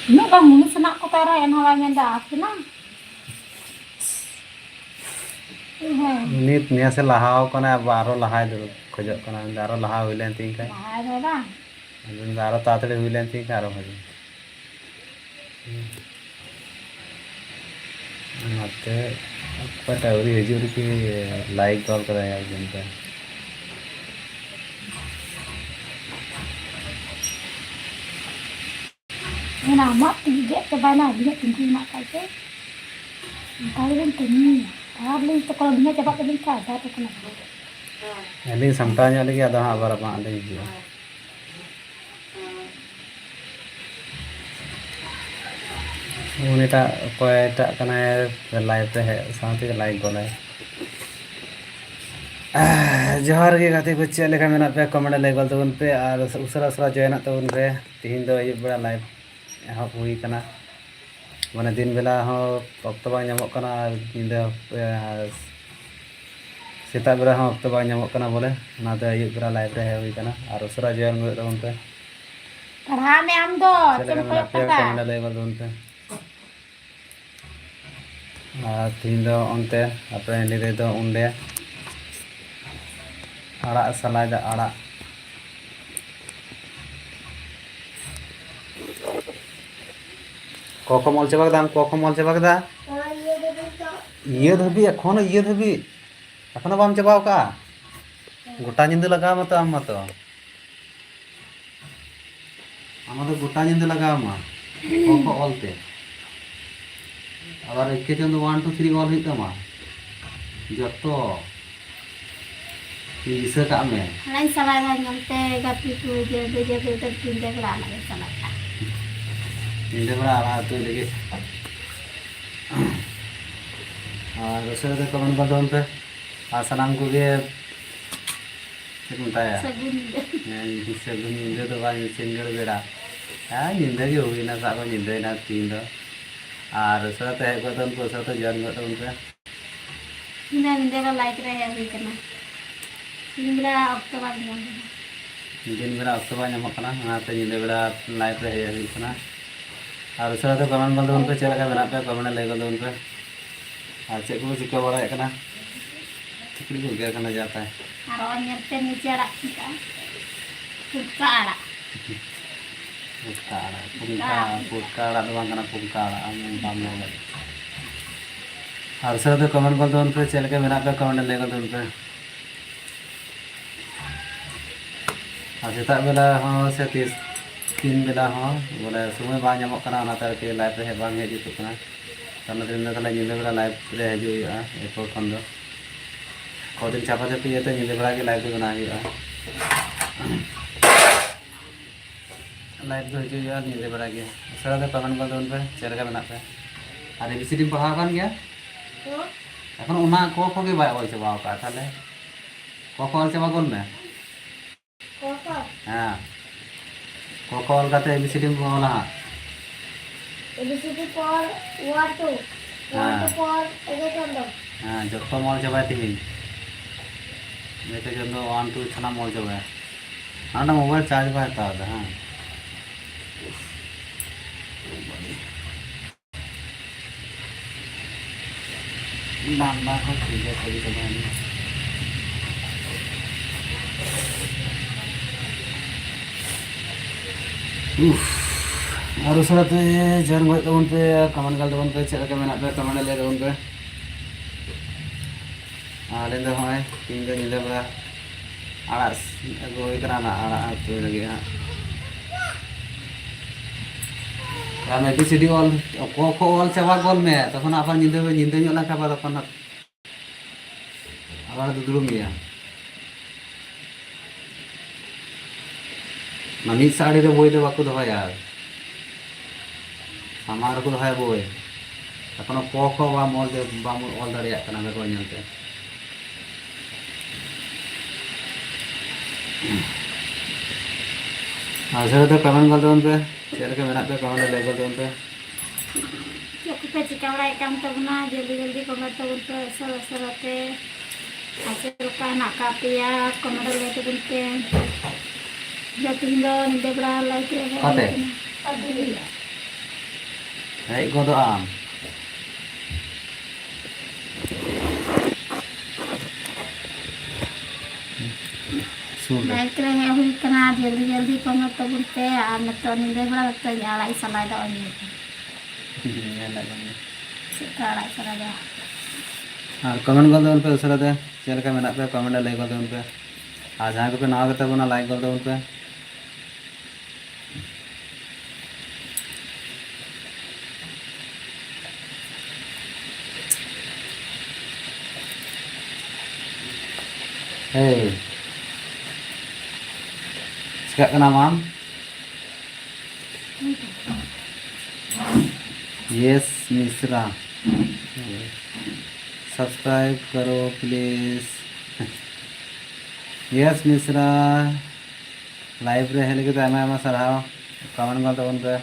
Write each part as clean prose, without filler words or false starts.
Ini bang muni senak ko pera yang hawanya dah na. नित निया से लहाव कना बारो लहाय दो खोजो कना दारो लहाव हुइलेन तीन का Nah, ada bang. अजून दारो तातड़े हुइलेन तीन का आरो हजू मते पटावरी हजूर की लाइक कॉल करा यार जनता Ini nama tiga ke mana dia tinggi nak kaje. Kalau yang tinggi, kalau itu kalau dia cepat ke bingkai, dah tu kena. Ali समटाने वाले की आधा बार अपना आले ही उन्हें टा कोई टा कना लाइव पे है साथ ही लाइक बोला है जोहार के गाते को चले का मेना पे कमेंट लाइक बोलते उन पे और उसरा उसरा जॉइन तो उन पे तीन दो ये बड़ा लाइव यहाँ हुई कना माने दिन बेला हो ऑक्टो बांग नामक कना निंदा सेता बेला हो ऑक्टो बांग नामक कना बोले ना तो ये बड़ा लाइव रे हुई कना और उसरा जॉइन हुई तो उन पे Karena am do, चले का मेना पे कमेंट लाइक बोलते उन पे तीन दो उनते अपने लिए तो उनले आड़ा सलाह दा आड़ा कोको मॉल चबाक दा कोको मॉल चबाक दा ये धबी एखोनो ये धबी एखोनो बाम चबाव का गोटा निंद लगा मत आम मत आमादो गोटा निंद लगा मा कोको ऑलते আবার একে চন্দ্র 1 2 3 অল হইতা মা যত bisa kak me lain salah nyampe gapi tu je terpindah ke anak salah. ini bra ala tu lagi dosa ada komen bantuan pe asanam ko ge sebentar ya bisa gunde to ban single beda निंदा के हुई ना साको निंदा ना तीन दो और sir तो है को तो उनको सर तो जान को तो उनसे निंदा का लाइक रहे हुई करना दिन बेला October nyamuk kena ngate nyinde beda live re ya hu kena और सर तो कमेंट बल उन पे चला का बना पे कमेंट ले गल उन पे और चेक को चिका बड़ा कना चिकड़ी को गया कना जाता है और अन्यते नीचे आड़ा का पुटका आड़ा पुटका आड़ा तो कना पुटका आड़ा हम बाम ले और सर तो कमेंट बल उन पे चला का बना पे कमेंट ले गल उन पे सेता बेला हाँ से तीन बेला हाँ बोले समय बांग नामक कना ओनाते आरकी लाइव रे बांग हिजुग कना ताना दिन ताले निंदा बेला लाइव रे हिजुग एरपर खन दो कदिन चापा चापी इयाते निंदा बेला के लाइव रे बना हुआ लाइव दो हिजुग निंदा बेला के सरा दो कमेंट बल उन पे चेलका मेना पे और एबीसीडी पढ़ाव कान गया এখন ওনা ক খ के बाय ऑल चबाव का ताले क ख ऑल चबा गोल में हाँ कोको ऑल काते एबीसीडी में बोला एबीसीडी पर 1 2 1 पर एगे चंदो हाँ जब तो मॉल चबाय तीन मेरे जब 1 2 छना मॉल चबाय हाँ ना मोबाइल चार्ज बाय था हाँ नाम को ठीक है कभी कभी और उसरा तो जन गए तो उन पे कमेंट कर दो उन पे चला के मैंने पे कमेंट ले दो उन पे आले दो है तीन दिन ले बड़ा आड़स गोई कराना आड़ा तो लगे हां या मैं भी सीडी ऑल को ऑल चबा गोल में तखन अपन निंदे ᱧᱚᱜ ᱞᱮᱱᱠᱷᱟᱱ ᱵᱟ तखन আবার দুদুরুম গিয়া ना मिड साड़ी रे बोई दे बाको दो यार सामार को है बोए एखोनो क ख बाम ऑल दाड़ियाग कना मेरे नेलते आशा तो कमेंट कर दो पे चल के मेरा पे कमेंट ले कर दो पे चुप पे चिका बड़ा काम तबना जल्दी जल्दी कमेंट तबन पे सर सरते आसे का नाका पिया कमेंट ले तबन पे जतिंदो निदे बड़ा लाइक रे कते हेज गदो आम लाइक रे हुई कना जल्दी जल्दी कमेंट तबन पे आ नतो निदे बड़ा तो यालाई सलाय दो नि सिकाड़ा सलाय हाँ कमेंट कर दो पे उसराते चल के मेरा पे कमेंट ले कर दो पे आज जहाँ पे नवा करते बना लाइक कर दो पे Hey, sekarang nama? Yes, Misra. Subscribe करो प्लीज. Yes, Misra. लाइव रहे लेकिन तो आमा सराहो कमेंट कर दो उन पे.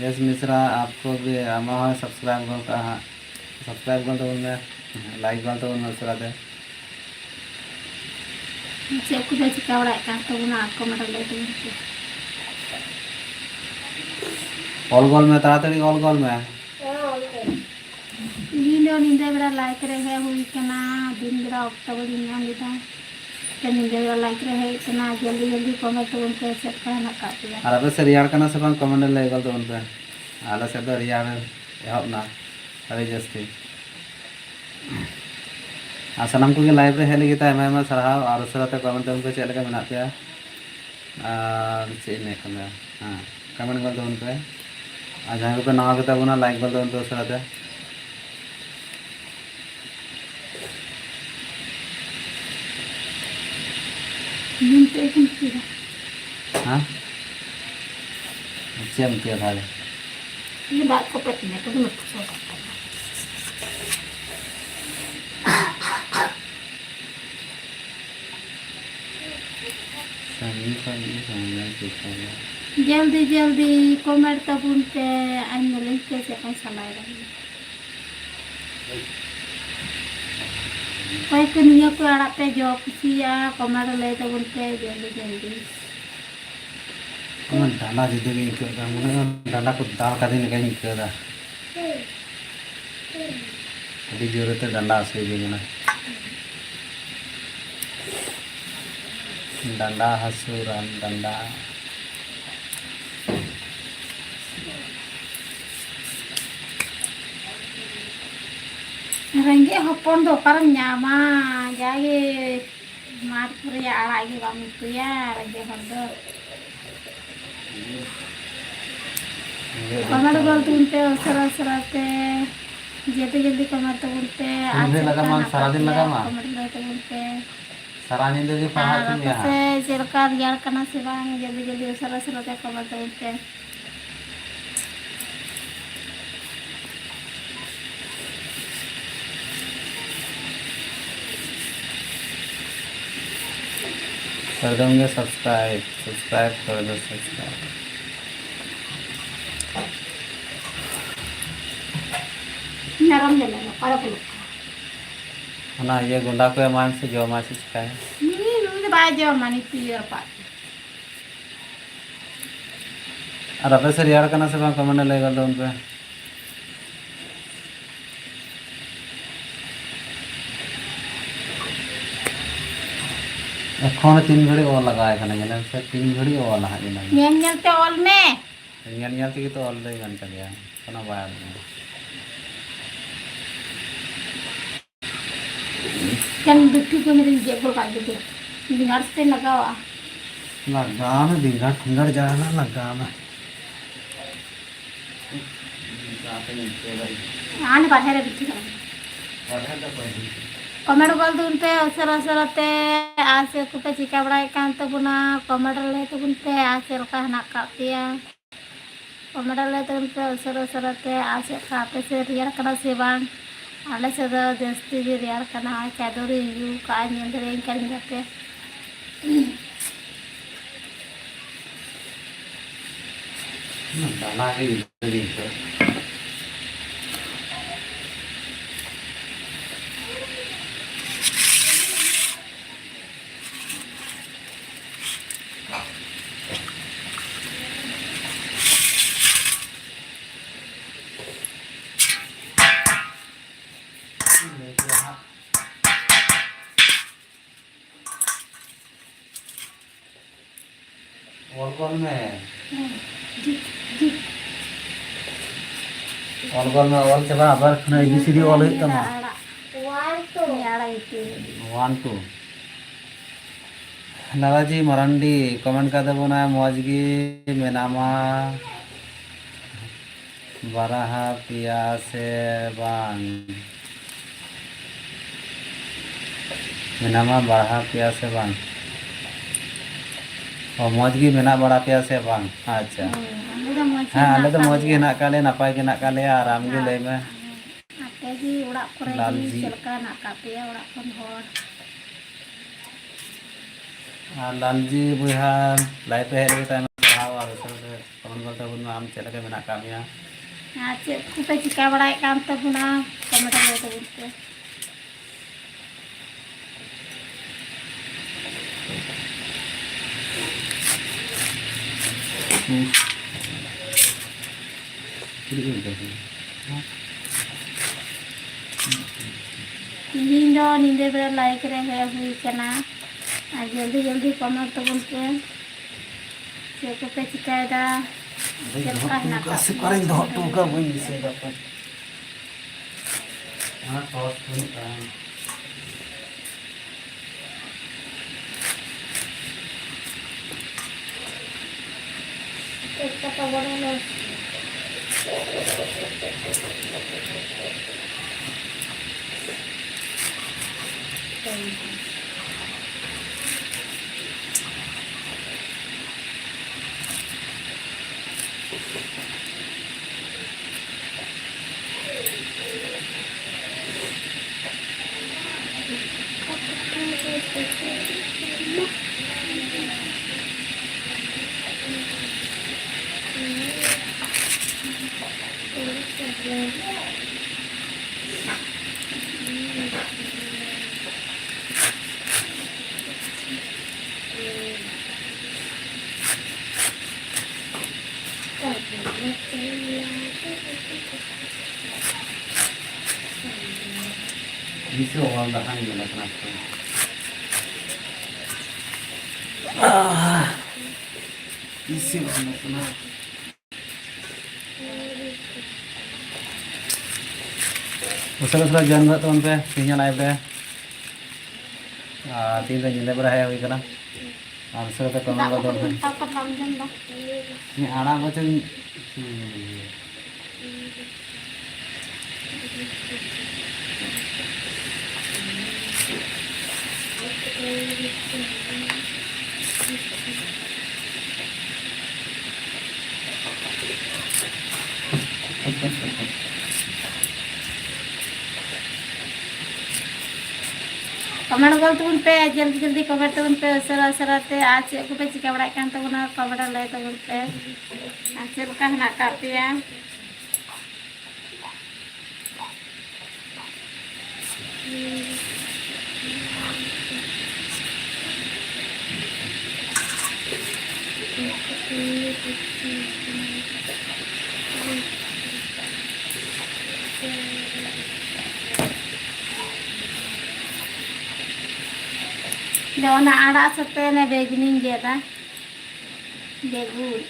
Yes, Misra आपको भी आमा हो सब्सक्राइब कर कहा सब्सक्राइब कर दो उनमें लाइक कर दो उनमें सराते. चेक को चिका बड़ा काम तबना कमेंट ले तबन पे ऑल गोल में ताड़ाताड़ी ऑल गोल में नींदो नींदे बड़ा लाइक रहे हुई कना दिन बड़ा अक्टूबर दिन लिदा के नींदे बड़ा लाइक रहे कना जल्दी जल्दी कमेंट तबन पे से कहना का दिया और अब से रियार करना से बंग कमेंट ले गल तो उन पे आला से तो रियार एहब ना अरे जस्ती आ सनम को लाइव रे हेले गिता एमा सराहाव और उसराते कमेंट उन पे चेले का मेना पे और चे ने कना हां कमेंट कर दो उन पे आ जहां पे नवा कता बुना लाइक कर दो उन पे उसराते नींद पे कम किया हां चेम के थाले ये बात को पता नहीं तो मत सोच जल्दी जल्दी कमेंट तबन पे अन्य लिंक से पैसा लाए रही कोई को निया को आड़ा पे जो कुसिया कमेंट ले तबन पे जल्दी जल्दी कमेंट डाला दे दे के का मुने डाला को दाल का दिन कहीं केदा अभी जरूरत है डाला से भी ना डंडा हसूरान डंडा रेंगे हपन दो पर न्यामा जागे मार पूरे आगे बामी तुया रेंगे हर दो कमेंट बोल तुमते उसरा उसराते जल्दी जल्दी कमेंट बोलते आज लगा मान सारा दिन लगा मान कमेंट बोलते सारा नींद के पढ़ा तुम यहां से सरकार यार करना से बांग जल्दी जल्दी उसरा उसराते कमेंट बोलते कर दूंगे सब्सक्राइब कर दो सब्सक्राइब नरम जलेगा पर ना ये गुंडा को मान से जो मान से चिकाए नहीं बाय जो मानी पियर पा और अब से यार करना से बांग कमेंट ले कर दो उन पे एखोन 3 घड़ी और लगाए खाने गेले से 3 घड़ी और लहा गेले नेल ते ऑल में नेल ते तो ऑल दे घंटा गया कोना बाय kan बिट्टू को मेरे जेबो का दे बिहार से लगावा लगा में बिंगा ठंडर जाना लगा में आने बाहर है बिट्टू कमेंट बोल दून पे असर असरते आसे को पे चिका बड़ा कान तो बुना कमेंट ले तो बुन पे आसे का हना का पिया कमेंट ले तबन पे उसरते आज आपे से रियल कना से बांग आले से दो जस्ती भी रियल कना चादर यू का निंद्रे कर जाते दाना के इधर और कौन में ऑल चला आबार खाना एबीसीडी ऑल हुई तमा 1 2 नाराजी मरांडी कमेंट कर देबो ना मौजगी मेनामा बाराहा पिया से बांग मेनामा बाराहा पिया से बांग और मौजगी मेना बड़ा पिया से बांग अच्छा हाँ आले तो मौजगी ना काले नापाय के ना काले आराम गे ले में आपे जी उड़ा करे जी चलका ना कापे उड़ा कोन होर लालजी बुहा लाइफ पे हेरे टाइम पढ़ाओ और कमेंट करते बुन आम चले के मेना कामिया आज कुपे चिका बड़ा काम तो बुना कमेंट ले तो बुनते नींदे बेला लाइक रे हुई कना आ जल्दी जल्दी कमेंट तो बुनते से कुपे चिकायदा चलका ना कैसे करें दो तो का वही से अपन हां टॉस सुनता है एक का बड़ा ले Bisa orang dah hang nak kenapa? Isi orang nak kenapa? Usah jangan nggak tuan pe, sinyal live pe. तीन जिंदे पर है हुई करा आंसर तो कम का दौर में तब कब जन दा ये आना बचन कमेंट बोल तुम पे जल्दी जल्दी कमेंट तुम पे सरते आज को पे चिका बड़ा कान तबना कमेंट ले तुम पे आज का ना कापिया जवना आड़ा सते ने बेगनी गेदा बेगुन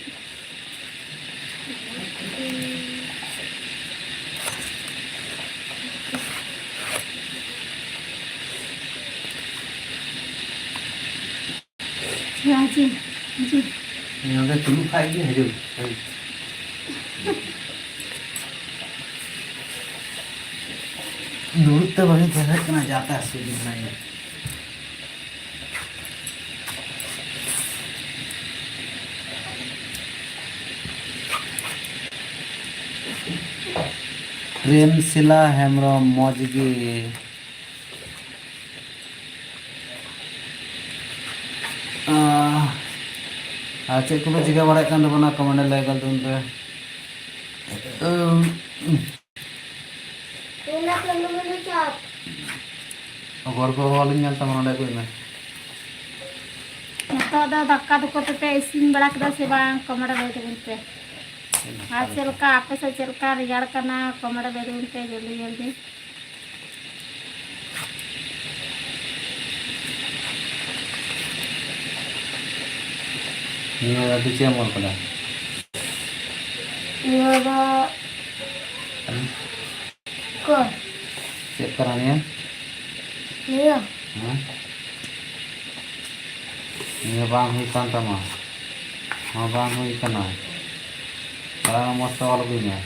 जी जी यहाँ पे तुम खाएगी है जो दूर तो बड़ी तरह करना जाता है सूर्य बनाए प्रेमशिला हेम्ब्रम मौज गे चेक को चिका बड़ा कमेंट लाइक पे गड़ को वाली तमाम को नितों दाका दुको पे इसिन बड़ा कदा से बांग कमेंट लय तबन पे आज चलका आपे से चलका रिगाड़ करना कमेंट लय तबन पे जल्दी जल्दी चे मोल कदा ये को चेक करानी ये ये बांग हुई कान तमा हाँ बांग हुई कना बड़ा मस्त वाला कोई ना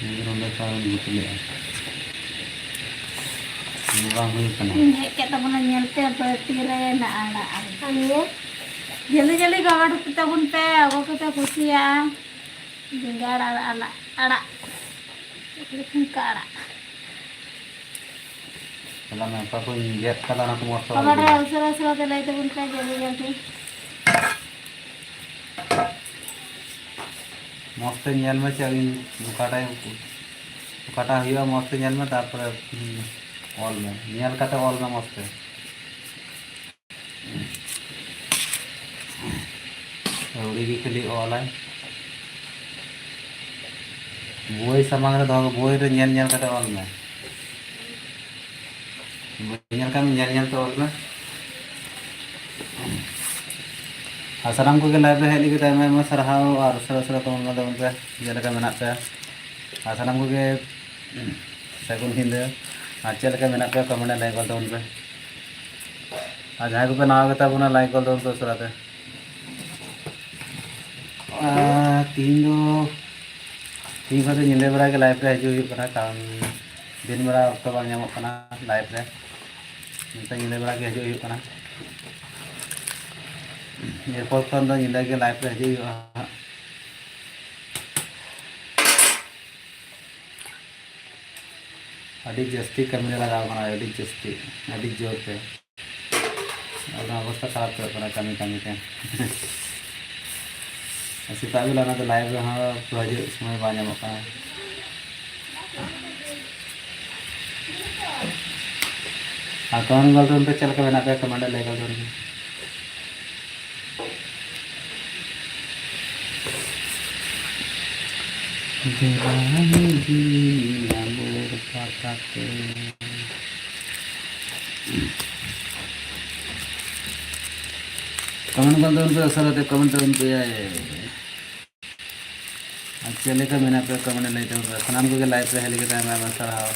ये रोंडे कारण बुतले ये बांग हुई कना ये के तबन नेलते तीरे ना आड़ा आड़े जल्दी जल्दी कमेंट तबन पे अगो के खुशिया बिगाड़ आड़ा आड़ा लेकिन काड़ा चला मैं पापा गेट कला ना को मस्त कमेंट वाला अवसर अवसर के लय तबन पे जल्दी जल्दी मस्त नेल में चल काटा हुआ मस्त नेल में तापर ऑल में नेल काटा ऑल में मस्त उड़ी की खाली ऑल है बोई सामान रे दो बोई रे नेल नेल काटा ऑल में नेल का नेल नेल तो ऑल में सामान को लाइव रे हेली के मैं सरहाव और सर तो पे जेलका मेना पे सामान को सगुन हिंद और चलका मेना पे कमेंट लाइक कर पे और जहाँ को पे नवा गता बुना लाइक कर दो उसराते तीन खा नीले बड़ा के लाइव रे हजू कारण दिन बड़ा अक्ट बाम लाइव रे नीले बड़ा के हजू एरपर खन नीले के लाइव रे हजू अभी जस्ती कमी लगा जस्ती जोर पे अवस्था खराब कर कमी कमी पे सेता बेला तो लाइव हाँ हजू समय बाम कमेंट गल पे चलका मेना पे कमेंट लय गल कमेंट कर पे असर कमेंट पे चले का मेना पे कमेंट लय सामान को लाइव पे हेली के टाइम में सराहा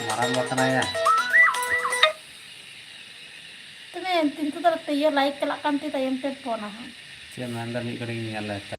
माराम बतना या तुम्हें तीन तो तैयार लाइक चला कांती तयम पे फोन चे मैं मी कड़ी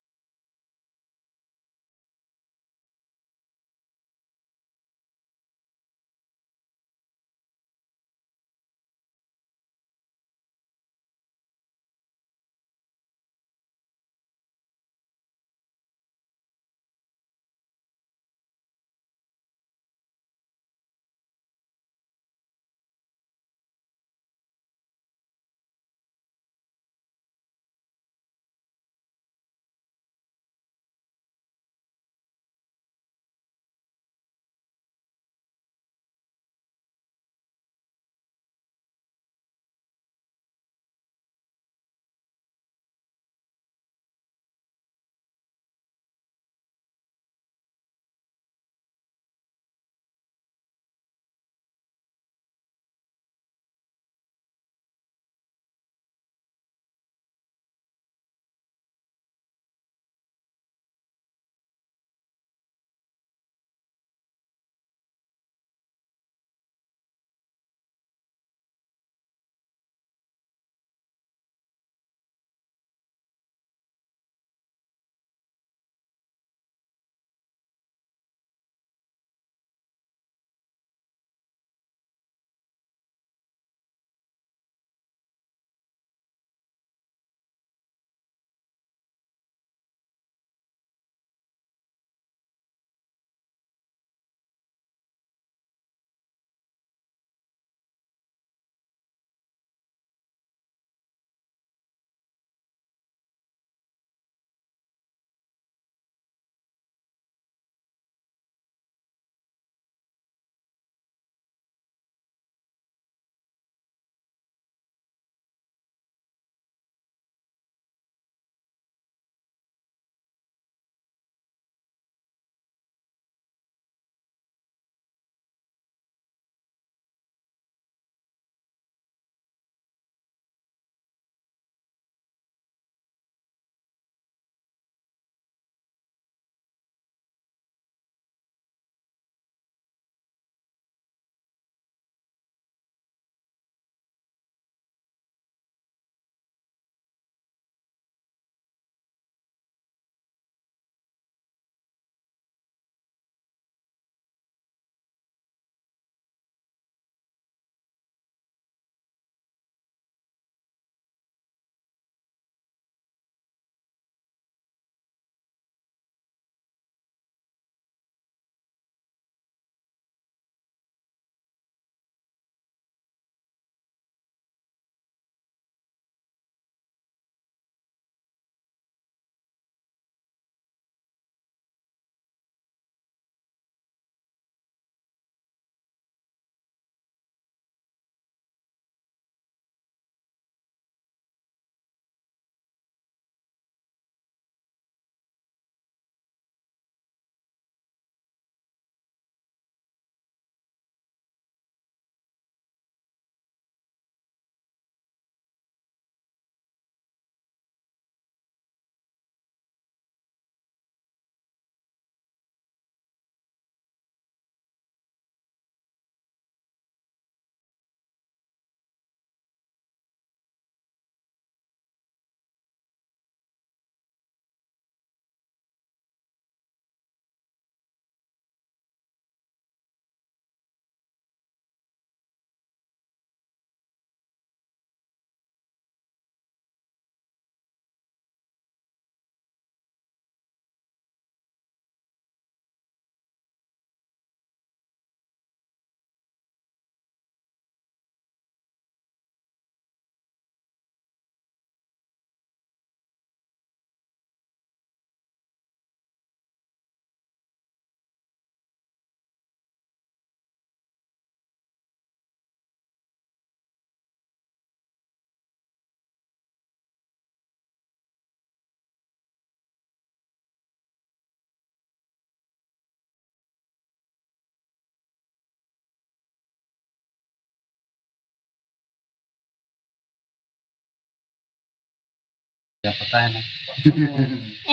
क्या पता है ना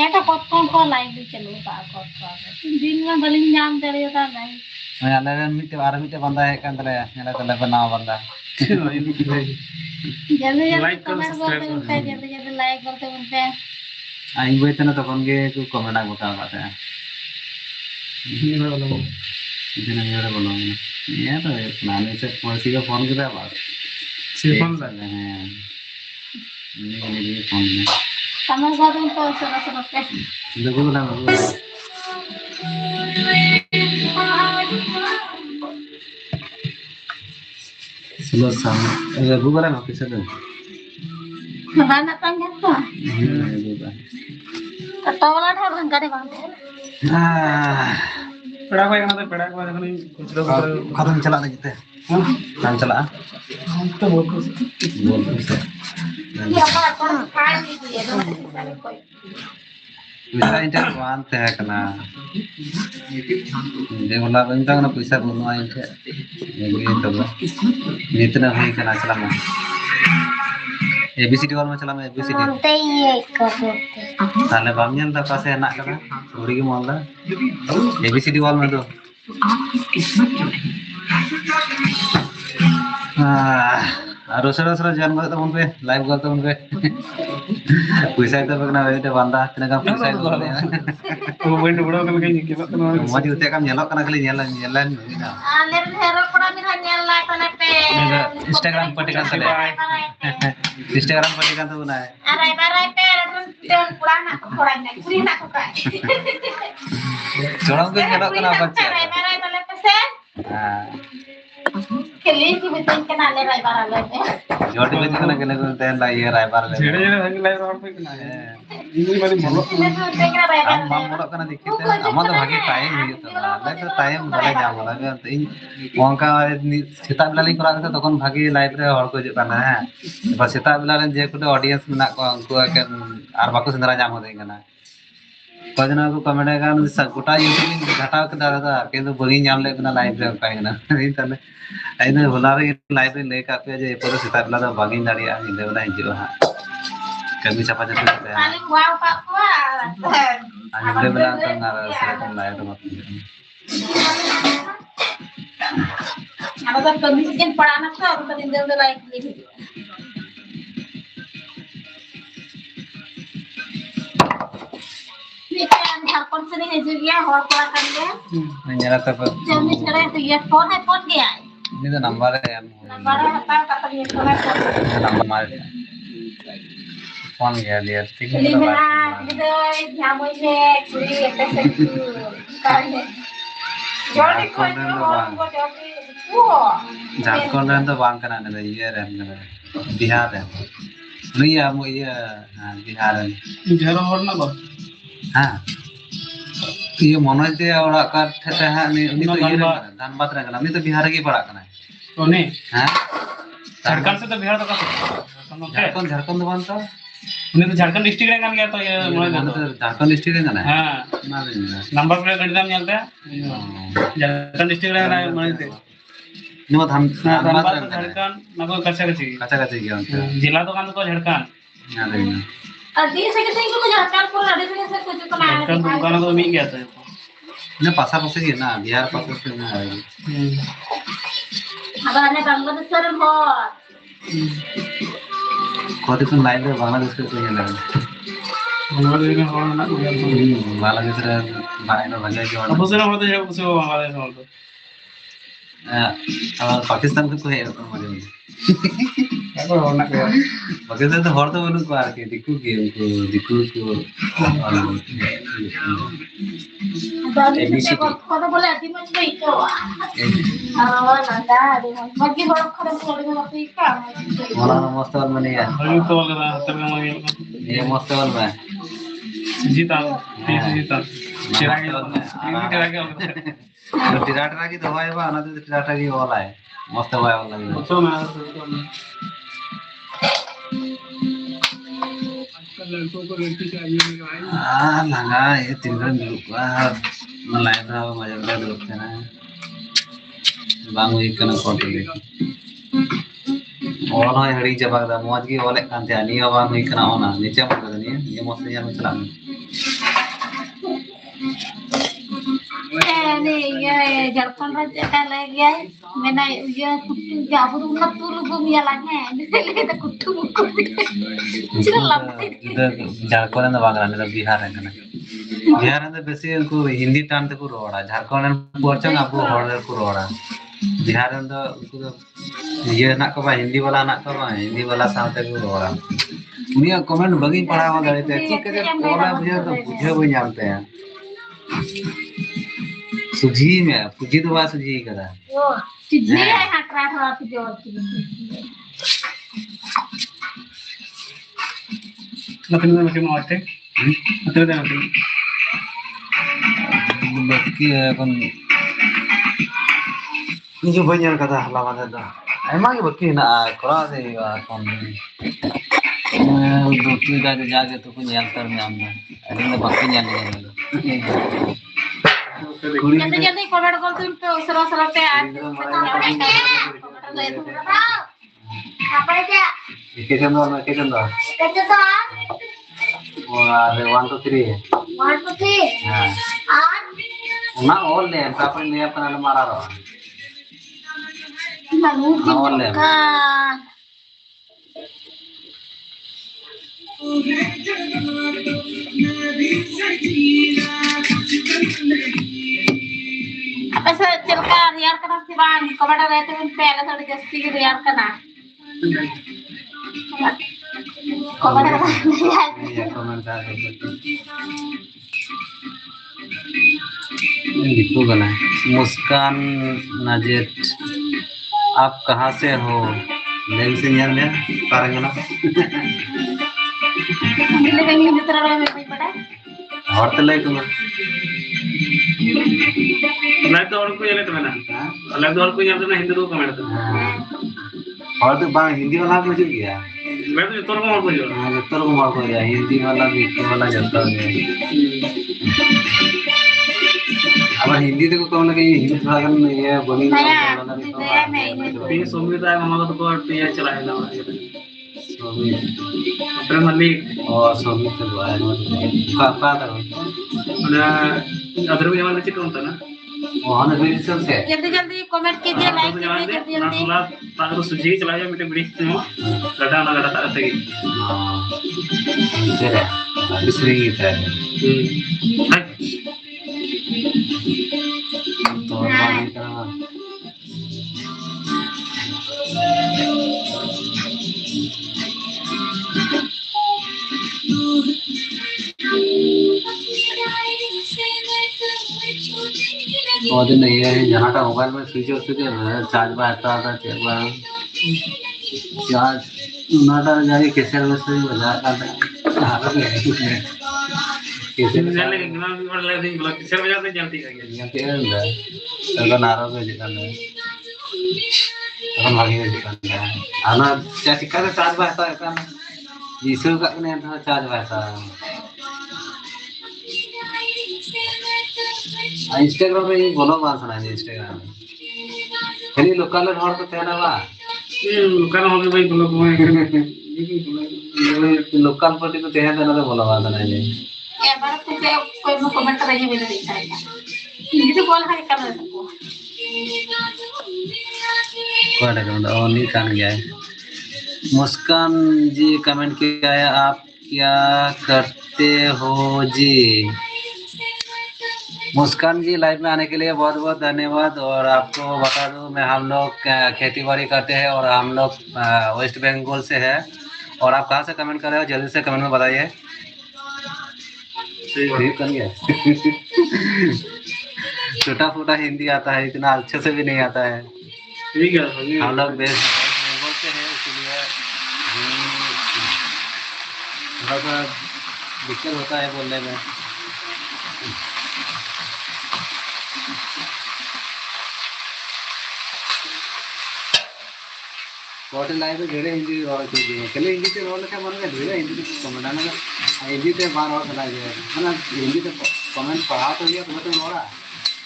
ऐसा को लाइव भी चलो का दिन में बलिंग नाम तेरे का लाइव मैं अलग मिट्टे बंदा है kan tale nyala tale बनाओ बंदा जल्दी जल्दी कमेंट करते उनसे जल्दी जल्दी लाइक करते उनसे आई बोई तना तो कौन के को कमेंट आ बता बात है इतने मेरे बोलो ये तो नानी से मौसी का फोन किया बात फोन लगे हैं नहीं फोन में कमेंट कर दो तो सुनो सुनो पे देखो ना सुनो सामने गूगल है ना किसे दे mana tanya tuh ketawa lah orang gak ada bang pedak apa yang ada pedak apa yang ini kau चला lagi teh kan चला तो बोल ya pak kon kai gitu ya bisa incar wan teh kena dia malah bintang na पैसा बुनवा incar ये तो इतना है कना चला मैं एबीसीडी वाल में चला मैं एबीसीडी ते ये करते ताले बामियन दा पासे ना करा थोड़ी की मोल दा एबीसीडी वाल में तो और उसरा जॉइन करते उन पे लाइव करते उन पे पैसा तो बगना वेटे बंदा तने का पैसा तो मोबाइल बड़ा कल के मज उते काम नेलो कना खाली नेलन आले हेरो पड़ा मिला नेल ला कने पे इंस्टाग्राम पटी kan tale इंस्टाग्राम पटी kan तो ना अरे बारे पे तुम पुराना थोड़ा ना पूरी ना को का छोड़ा के नेलो कना बच्चे अरे बारे तले पे से हां खेली की बितन के नाले राय बारा ले जोटी में कना के लगन ते ला ये राय बार ले छेड़े छेड़े हंग लाइव रोड पे कना है इंग्लिश वाली बोलो हम मोड़ कना दिखते हम तो भागे टाइम ही तो लाइक टाइम भले जाम लगे तो इन वंका सेता बेला लिंग करा तखन भागे लाइव रे हर को जे कना है बस सेता बेला रे जे को ऑडियंस में ना को उनको के आर बाको संदरा जाम होदे कना पजना को कमेंट का गोटा यूट्यूब घटाव के दादा किंतु बगी नाम ले कना लाइव रे कायना तले आइना होला रे लाइव रे ले का पे जे पर सेता बेला दा बागी दाड़िया निले बेला हिजो हा कमी चापा जते है paling wow pak tua निले बेला तो ना से कम लाइव रे मत ada kan kondisi pada anak tuh aku tadi udah like gitu ini kan harkon sini aja dia hor kan dia nyala तो jadi sekarang itu ya phone dia ini तो number है number apa kata dia phone number मार phone गया लिया ठीक है limela gitu ya mau je kuri eta seku kan jadi kau jadi Jharkhand रे तो बांग कना ने ये रे बिहार रे नहीं आ मो ये हां बिहार रे बिहार और ना बा हां ये मनोज दे ओड़ा का ठेते है उनी तो ये धनबाद रे कना उनी तो बिहार के पड़ा कना तो नहीं हां झारखंड से तो बिहार तो का झारखंड बांग तो उन्हें तो झारखंड डिस्ट्रिक्ट रे कान गया तो ये मनोज तो झारखंड डिस्ट्रिक्ट रे कना हां ना नंबर प्लेट गणित में चलता है झारखंड डिस्ट्रिक्ट रे ना मनोज नो धनबाद रे झारखंड ना को कच्चा कच्चा गया जिला तो कान तो झारखंड ना रे अभी से कितने को झारखंड को लड़े से कुछ को ना झारखंड दुकान तो मिल गया था ना पासा पासे के ना बिहार पासा से ना अब आने बांग्लादेश से बहुत कोते तुम लाइव रे बांग्लादेश के तो ये लगे बांग्लादेश में होना ना बांग्लादेश रे भाई नो भले जो अब से होते है कुछ बांग्लादेश में तो पाकिस्तान को है तो मजे क्या होना क्या पाकिस्तान तो हर तो बनु को आर के दिकू को एबीसी को तो बोले अति मच गई तो हां ना दा दे बाकी बड़ खड़े छोड़ के मत का मोला मस्त वाल में यार अभी तो लगा हतर में ये मस्त वाल में जीता चिराग के टिराटा की दवाई बा ना तो टिराटा की वाला है मस्त दवाई वाला है तो मैं लड़कों को लड़की चाहिए भाई लगा ये तीन दिन रुका लाइव था मजा ले रुकते ना बांग हुई कना कोटे ऑल है हड़ी चाबा दा मौज की ऑल कान थे निया बा हुई कना ओना नीचे मत कर निया ये मौज से जान चला ini ya Jalpan raja kalau ya mena ya kutu jauh rumah tuh lu bumi alangnya ini kita kutu buku jelas Jharkhand में बागरा ने बिहार है कना बिहार में बेसी उनको हिंदी टान ते को रोड़ा झारखंड में पोरचंग आपको होड़ को रोड़ा बिहार में तो उनको ये ना को बा हिंदी वाला साथे को रोड़ा उनिया कमेंट बगी पढ़ावा गले ते की करे ओला बुझे तो बुझे वो जानते हैं सुजी में सुजी तो बात सुजी करा कितने है हकरा थोड़ा सी जोर की मतलब में मशीन आते मतलब में आते बकी है कौन जो banyak kata lama dah emang baki na kora de kon दो तीन जाके जाके तो कुछ यात्रा में आना अरे मैं बकी जाने जल्दी जल्दी कमेंट कर तुम पे उसरा उसरा पे आ apa aja किचन दो itu tuh अरे 1 2 3 1 2 3 हां ना और ले अपन ले अपन मारा रहा और ले apa sih cerita riar kena sih bang kemana itu pun pele tadi gesti riar kena kemana ये कमेंट कर लिखो गला मुस्कान नाजेट आप कहाँ से हो लेन से यार ले पारंगना Gila kayak gini terlalu memang pada. और तो ले तुम लाइव तो और कोई ले तो ना लाइव तो और कोई तो ना हिंदी तो कमेंट तो और तो बांग हिंदी वाला कुछ किया मैं तो तोर को और कोई हां तो को मार को दिया हिंदी वाला भी के वाला जाता है अब हिंदी तो कौन लगे हिंदी थोड़ा कम ये बोली ये संविदा मामा तो ये चला है ना अपने मल्लिक और संविदा चलवाया का था ना अदर में वाला चिकन था ना वहां ने भी से जल्दी जल्दी कमेंट कीजिए लाइक कीजिए जल्दी जल्दी ताकि तो सुजी चलाया मिटे बिड़ी में गड़ा ना गड़ा ताकि हां तेरे दूसरी की है तो पानी का और दिन नहीं है यहाँ का मोबाइल में स्विच ऑफ करके चार्ज बैठता था चार्ज नाटा जाके कैसे वैसे बजा करता कैसे जाने के नाम भी और लगे ब्लॉक किसे बजाते जल्दी आ गया ये क्या है अगर नारो पे जिकान है हम आगे जिकान है आना क्या टिका से चार्ज बैठता है kan इशू का ने चार्ज बैठता है इंस्टाग्राम में ये बोलो बात सुना है इंस्टाग्राम खाली लोकल हर को तेना बा लोकल हो गए भाई ब्लॉग में लोकल पटी को तेना तेना तो बोलो बात नहीं है ya baru tuh koy mau komentar aja beda cerita ini tuh boleh hari kamu itu कोई नहीं ओनली कान गया है मुस्कान जी कमेंट किया है आप क्या करते हो जी मुस्कान जी लाइव में आने के लिए बहुत बहुत धन्यवाद और आपको बता दूं मैं हम लोग खेती बाड़ी करते हैं और हम लोग वेस्ट बंगाल से है और आप कहाँ से कमेंट कर रहे हो जल्दी से कमेंट में बताइए छोटा फूटा हिंदी आता है इतना अच्छे से भी नहीं आता है ठीक है हम लोग वेस्ट बंगाल से हैं इसलिए थोड़ा सा दिक्कत होता है बोलने में टोटल लाइव में ढेरे हिंदी रोल कीजिए चले हिंदी से रोल क्या बन गया ढेरे हिंदी से कमेंट आना हिंदी से बार और चला गया है ना हिंदी से कमेंट पढ़ा तो दिया तुम्हें तो रोड़ा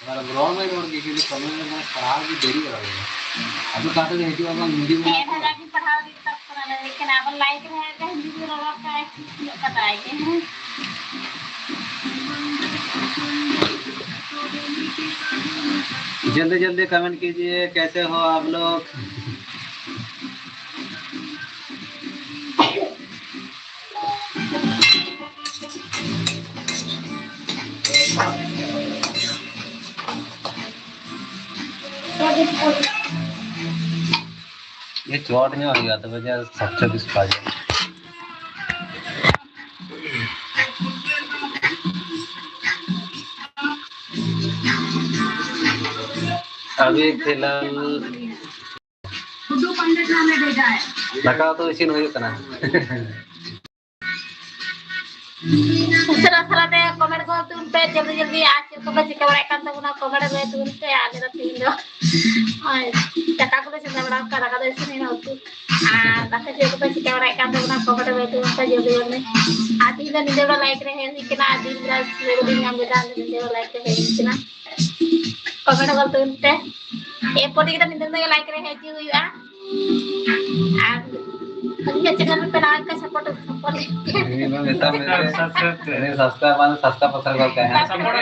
अगर रोल में रोल के कमेंट में पढ़ा भी देरी करा अब का तो हिंदी बाबा हिंदी में है भला भी पढ़ाओ दी तब करना लेकिन अब लाइक रहेगा हिंदी में रोवा का बताएंगे हैं जल्दी जल्दी कमेंट कीजिए कैसे हो आप लोग। ये चौट नहीं हो गया तो वजह सबसे कुछ खा जाए। अभी फिलहाल लगा तो इसी नहीं करना दूसरा सलाह दे कमेंट को तुम पे जल्दी जल्दी आज को बच्चे का बड़ा काम तो ना कमेंट में तुम पे आगे तो तीन दो और टका को से बड़ा का रखा दो इसमें ना होती बाकी जो को बच्चे का बड़ा काम तो ना कमेंट में तुम पे जल्दी जल्दी आदि का निदे वाला लाइक रहे हैं कि ना आदि मेरा मेरे दिन हम बता निदे वाला लाइक रहे हैं कि ना कमेंट कर तुम पे ए पोटी का निदे में लाइक रहे हैं जी हुआ ये चैनल पे लाइक का सपोर्ट ये मैं बता मेरे सब्सक्राइब माने सस्ता पत्थर का क्या है सपोर्ट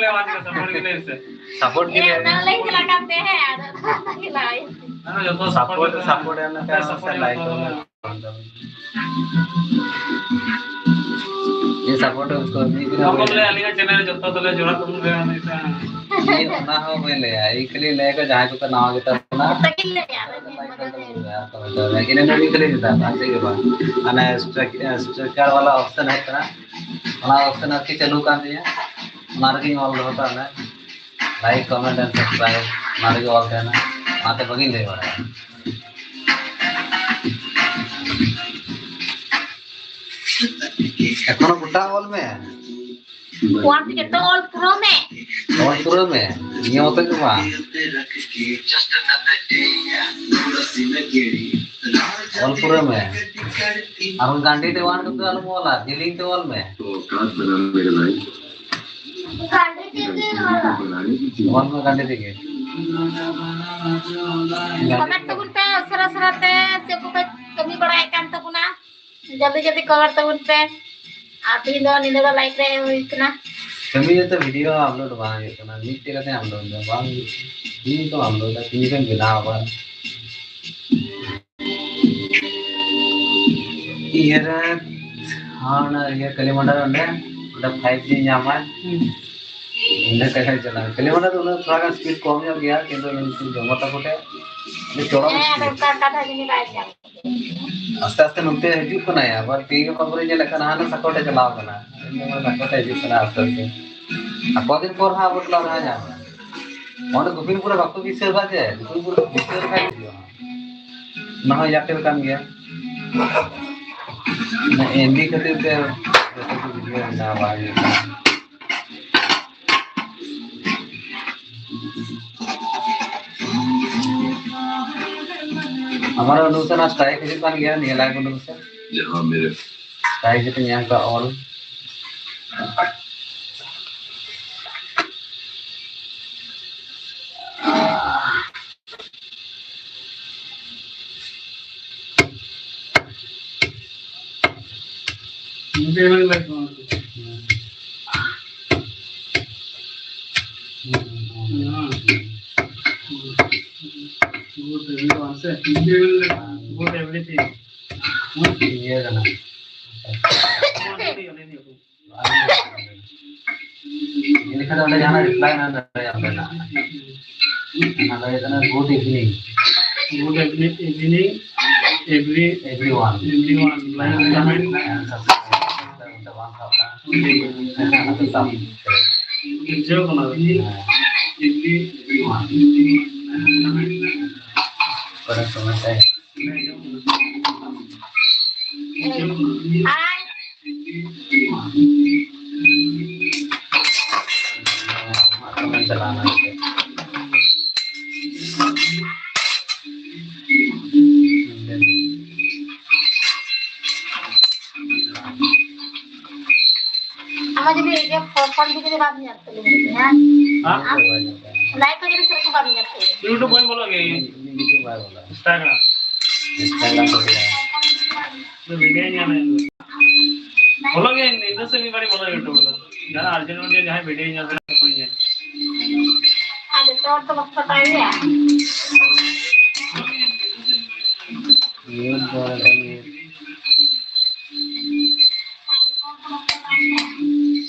ले आज का सपोर्ट के लिए से सपोर्ट के लिए ना लाइक लगाते हैं यार खिलाए ना जो तो सपोर्ट है ना क्या सपोर्ट लाइक ये सपोर्ट उसको नहीं कि हम ले आलिंगा चैनल जो तो ले जोड़ा तुम ले नहीं ये ना हो मैं ले आई के लिए लेकर जहां को नाम के तब ना तकिल ले यार लेकिन मैं भी करे देता था के बाद अना स्ट्रक्चर वाला ऑप्शन है ना वाला ऑप्शन आपकी चालू कर दिया मार्किंग ऑल होता है like comment and subscribe marking all करना आते बगी ले वाला एखोनो गुटा ऑल में कौन से तो ऑल प्रो में ये होता है क्या ऑल प्रो में और गांडी ते वान तो अलग वाला डीलिंग तो ऑल में ऑल में गांडी देंगे कमेंट तो उनपे सरसरते से को कमी बड़ा एकांत तो ना जल्दी जल्दी कवर तो उनपे आप ही दो निदे लाइक रहे हो इतना कमी ये तो वीडियो अपलोड बांगे तो ना नीचे कहते हैं हम लोग बांग ये तो हम लोग तीन दिन बिना हुआ ये हाँ ना ये कलीमंडल अंडे मतलब 5G न्यामा इंडे कैसे चला कलीमंडल तो उन्हें थोड़ा स्पीड कम हो गया किंतु इनकी जो मत कोटे ये चौड़ा आस्ते आस्ते नुकते हिजू को ना यार पर टीवी पर ये लेकर आना सकोटे चलाओ करना इनमें सकोटे हिजू करना आस्ते आस्ते अब दिन पर हाँ बोल रहा है जाना और गुफिन पूरा वक्त की सेवा है गुफिन पूरा विश्व का दियो ना हो जाते काम गया ना एंडी खातिर के वीडियो ना बागी हमारा अनुसार स्ट्राइक किसी बन गया नहीं लाइक अनुसार जहां मेरे स्ट्राइक जितने यहाँ का ऑल good everything ये करना ये लिखा था जाना रिप्लाई ना करना ना इतना good evening everyone like comment and subscribe the one था जो बना बड़ा समझ है चलाना हमारे भी एक फोन भी के बाद नहीं आते हैं हां लाइक को जल्दी से बात करते हैं यूट्यूब बन बोलोगे यूट्यूब बाय बोला इंस्टाग्राम इंस्टाग्राम पे तो वीडियो नहीं आने बोलोगे इधर से भी बड़ी बोलो यूट्यूब बोलो यार अर्जेंट में जहाँ वीडियो नहीं आते कोई नहीं आज तो मत पता है न्यूज़ द्वारा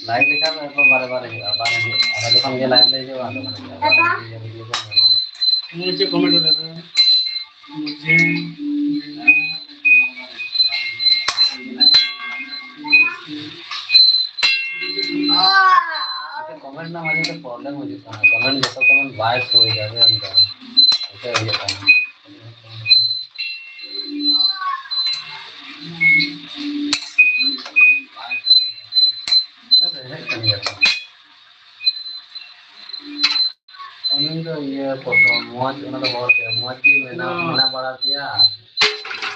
लाइव लिखा है पर बार-बार है बार-बार है जब हम ये लाइव ले जो आलो नीचे कमेंट कर देते हैं मुझे कमेंट ना मारे तो प्रॉब्लम हो जाता है कमेंट जैसा कमेंट वॉइस हो जावे हमका ऐसे हो जाता है उन्हीं तो ये फोटो मौज उन्हें तो बहुत है मौज की मैंने बड़ा किया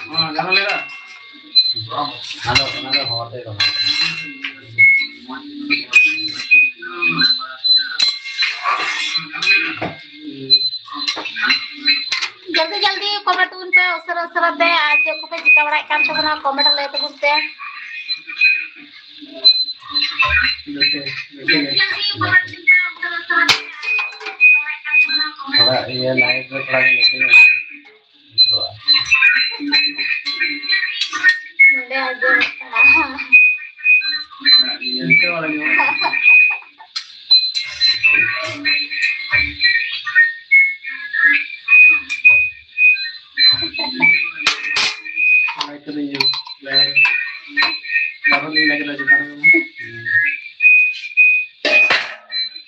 हाँ जाना लेगा हेलो उन्हें तो बहुत है जल्दी जल्दी कमेंट उन पे उसरा दे आज को पे चिका बड़ा काम तो बना कमेंट ले तो बुझते थोड़ा ये लाइव में थोड़ा लेते हैं मुझे आज नीचे वाला जो लाइक कर दीजिए बाबा नहीं लग रहा है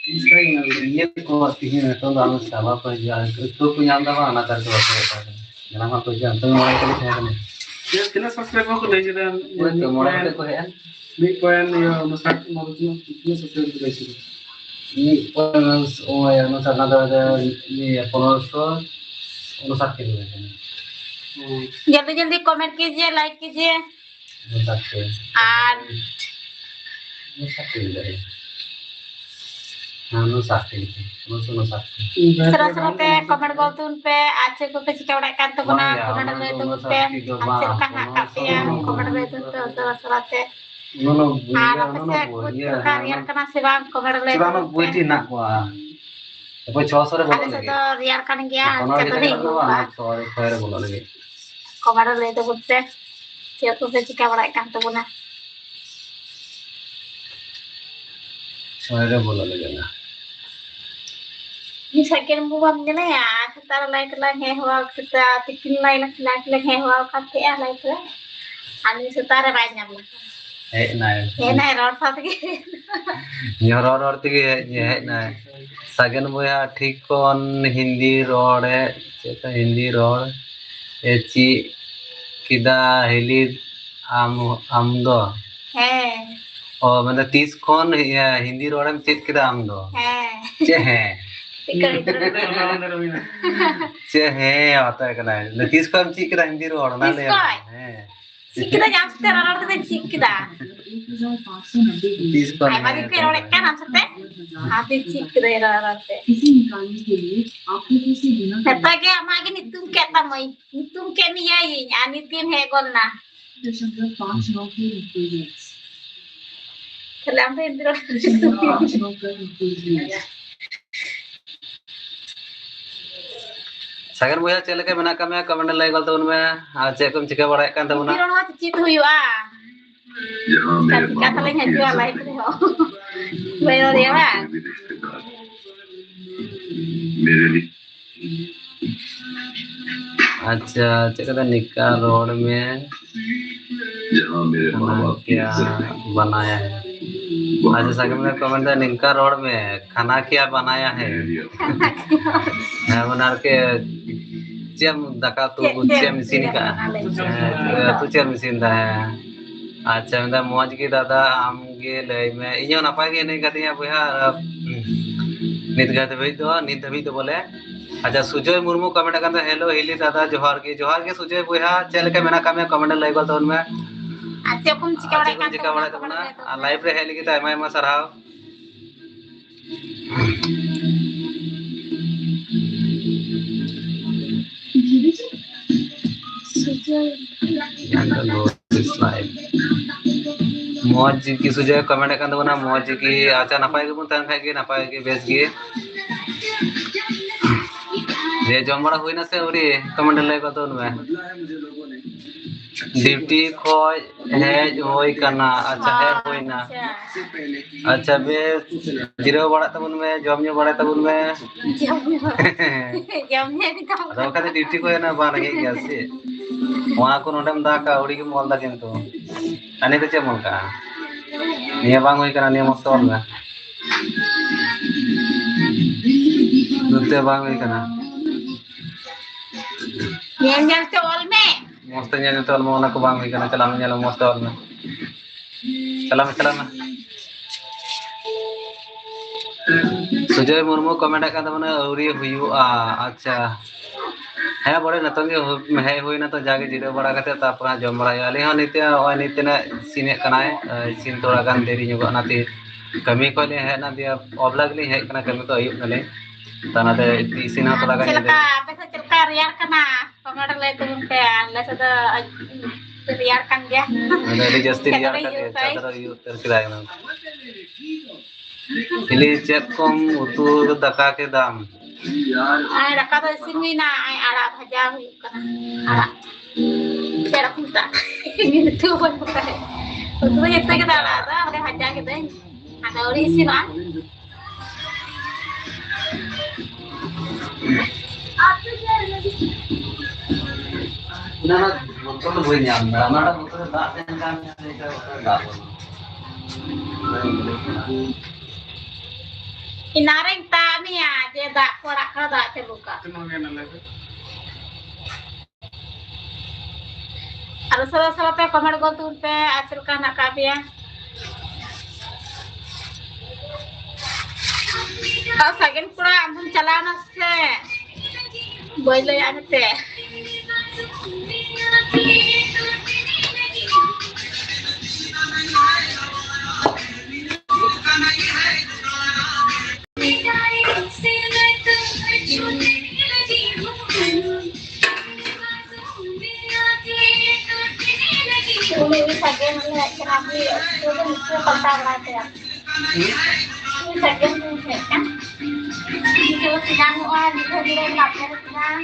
ये को तीन तो दाम सावा पर जाए तो कुछ आंदा बा ना कर तो जना मा तो जान तो मोबाइल के लिए है ये कितना सब्सक्राइबर को ले जरा तो मोबाइल को है बिग पॉइंट ये मसाक मतलब कितने सब्सक्राइबर को ले जरा ये ओ या नो साना दा ये 1559 के लिए है जल्दी जल्दी कमेंट कीजिए लाइक कीजिए और सरसरते कमेंट बोलते उन पे अच्छे को पे चिका बड़ा काट तो बना कमेंट ले तो बोलते अच्छे का ना काटिया कमेंट ले तो सरसरते उन्होंने और आपसे कुछ प्रकार यार करना सेवा कमेंट ले सेवा में बुझी ना को कोई 600 रे बोल लगे तो यार करने गया अच्छा तो नहीं हुआ 600 रे बोल लगे कमेंट ले तो बोलते क्या तो पे चिका बड़ा काट तो बना 600 रे बोल लगे ना ini sakit buam jene ya kita like like hewa kita tikin like like hewa kate ya like lah ani setara banyak lah ना road sat ke न्योर और ते ये ना सगन बोया ठीक कोन हिंदी रोड है चेता हिंदी रोड एची किदा हेली आम दो है और मतलब 30 कोन हिंदी रोड में चेत किदा आम दो है चे है चे है आता है कना लतीस को हम चीक किदा हिंदी रोड ना ले है kita jam setara road kita cik kita 30 कोन ai bagi ke road kan amsate api cik kita road te इसे निकालने के लिए आपको किसी बिना kata ke amage nitum ke tamai nitum ke ni ya yi ani tin he golna 0.59 के increments kalam pe indro 0.59 का increments सगन बोया चल के बना कमे कमेंट लाइक गल तो उनमें आ चे कम चिका बड़ा kan तो Pero no cik huyua kata lain haja like ni ho bayo dia bang अच्छा कहता निक्का रोड में खाना क्या बनाया है अच्छा सगन में कमेंट है निक्का रोड में खाना क्या बनाया है बना के चेम दका तो चेम मशीन का तो चेम मशीन दा है अच्छा मैं मौज की दादा आम गे लय में इयो नापाय गे नहीं कहते हैं बुया नित धबी तो बोले अच्छा सुजय मुर्मू कमेंट करते हेलो हिली दादा जोहार के सुजय बुया चल के मेना कमे कमेंट लय गल तो उनमें अच्छा कुम चिका बड़ा तो ना लाइव रे हेली की तो एमा सराव मौज की सुजय कमेंट कर दो ना मौज की अच्छा नपाय के तन खाए के नपाय के बेस गे ये जम बड़ा हुई ना से उरी कमेंट ले को तो में ड्यूटी खोय हेज होय करना अच्छा है होय ना अच्छा बे जिरो बड़ा तबुन में जमने बड़ा तबुन में जमने भी तो अदो का ड्यूटी को ना बा लगे गया से वहां को नोडम दा का उड़ी के मोल दा किंतु अने तो चेमन का निया बांग होय करना निया मस्त होल में दुते बांग होय करना nyel to all me मस्त ᱧᱮᱞ ᱛᱚᱞ ᱢᱚ ᱚᱱᱟ ᱠᱚ ᱵᱟᱝ ᱦᱩᱭ ᱠᱟᱱᱟ ᱪᱟᱞᱟᱣ ᱧᱮᱞ ᱢᱚस्त ᱛᱚᱞ ᱢᱮ चला सुजय मुर्मू कमेंट का तमने औरी हुआ अच्छा है बड़े नतंग है हुई ना तो जाके जिरो बड़ा करते तापर जम बड़ा अली हो नित्य ओय नित्य सीने कनाय सीन थोड़ा गान देरी ᱧᱚᱜᱚᱜ नाती कमी को ले है ना दिया ऑबला गली है कना कमी तो अयुब नले तानाते इसिन हा थोड़ा गान चलका पे चलका रियार कना कमेंट ले तुम पे ले सदा रियार kan dia अरे जस्ती रियार का चादर यू तर किराय ना इली चेक कम उतु दका के दाम ay daka do sini na ay ara bhaja hui kana ara kera kunta ini tu pun pakai utu ye te kita ara da ore bhaja ke dai ada ori isi na ना बोतल होय ᱧᱟᱢ दा ना बोतल दा तेन काम दा inareng ta ni ya je da korak ka da te buka ada salah pe kamar go tur pe acil kana ka dia ka sagen pura amun chalana se boy le anete ini sagen ni kenapa itu mesti kontak berarti ya ini sagen ni kan itu sedang di hari lapar sedang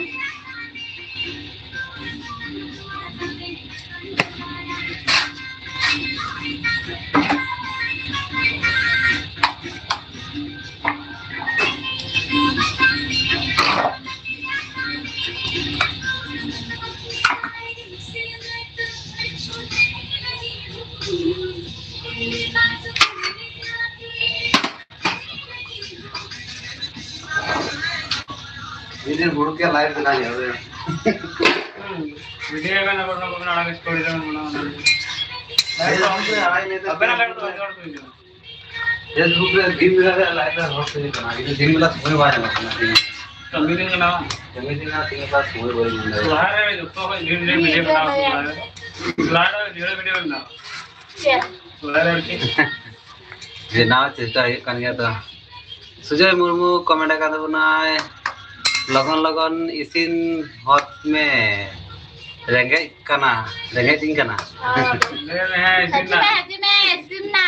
ini buruk ya live dengan ya video का number को बना के story का बना अबे ना लड़ तो जोड़ तो फेसबुक पे दिन मेरा लाइव में होस्ट नहीं करना ये दिन मेरा समय बारे में करना कमी दिन ना तीन बार समय बारे में सुधार है जो तो दिन दिन वीडियो बनाओ सुधार है धीरे वीडियो बनाओ सुधार है कि ये ना चेष्टा कर गया तो सुजय मुर्मू कमेंट का तो बनाए लगन लगन इसिन हॉट में रेंगे कना रेंगे दिन कना ले है Simna.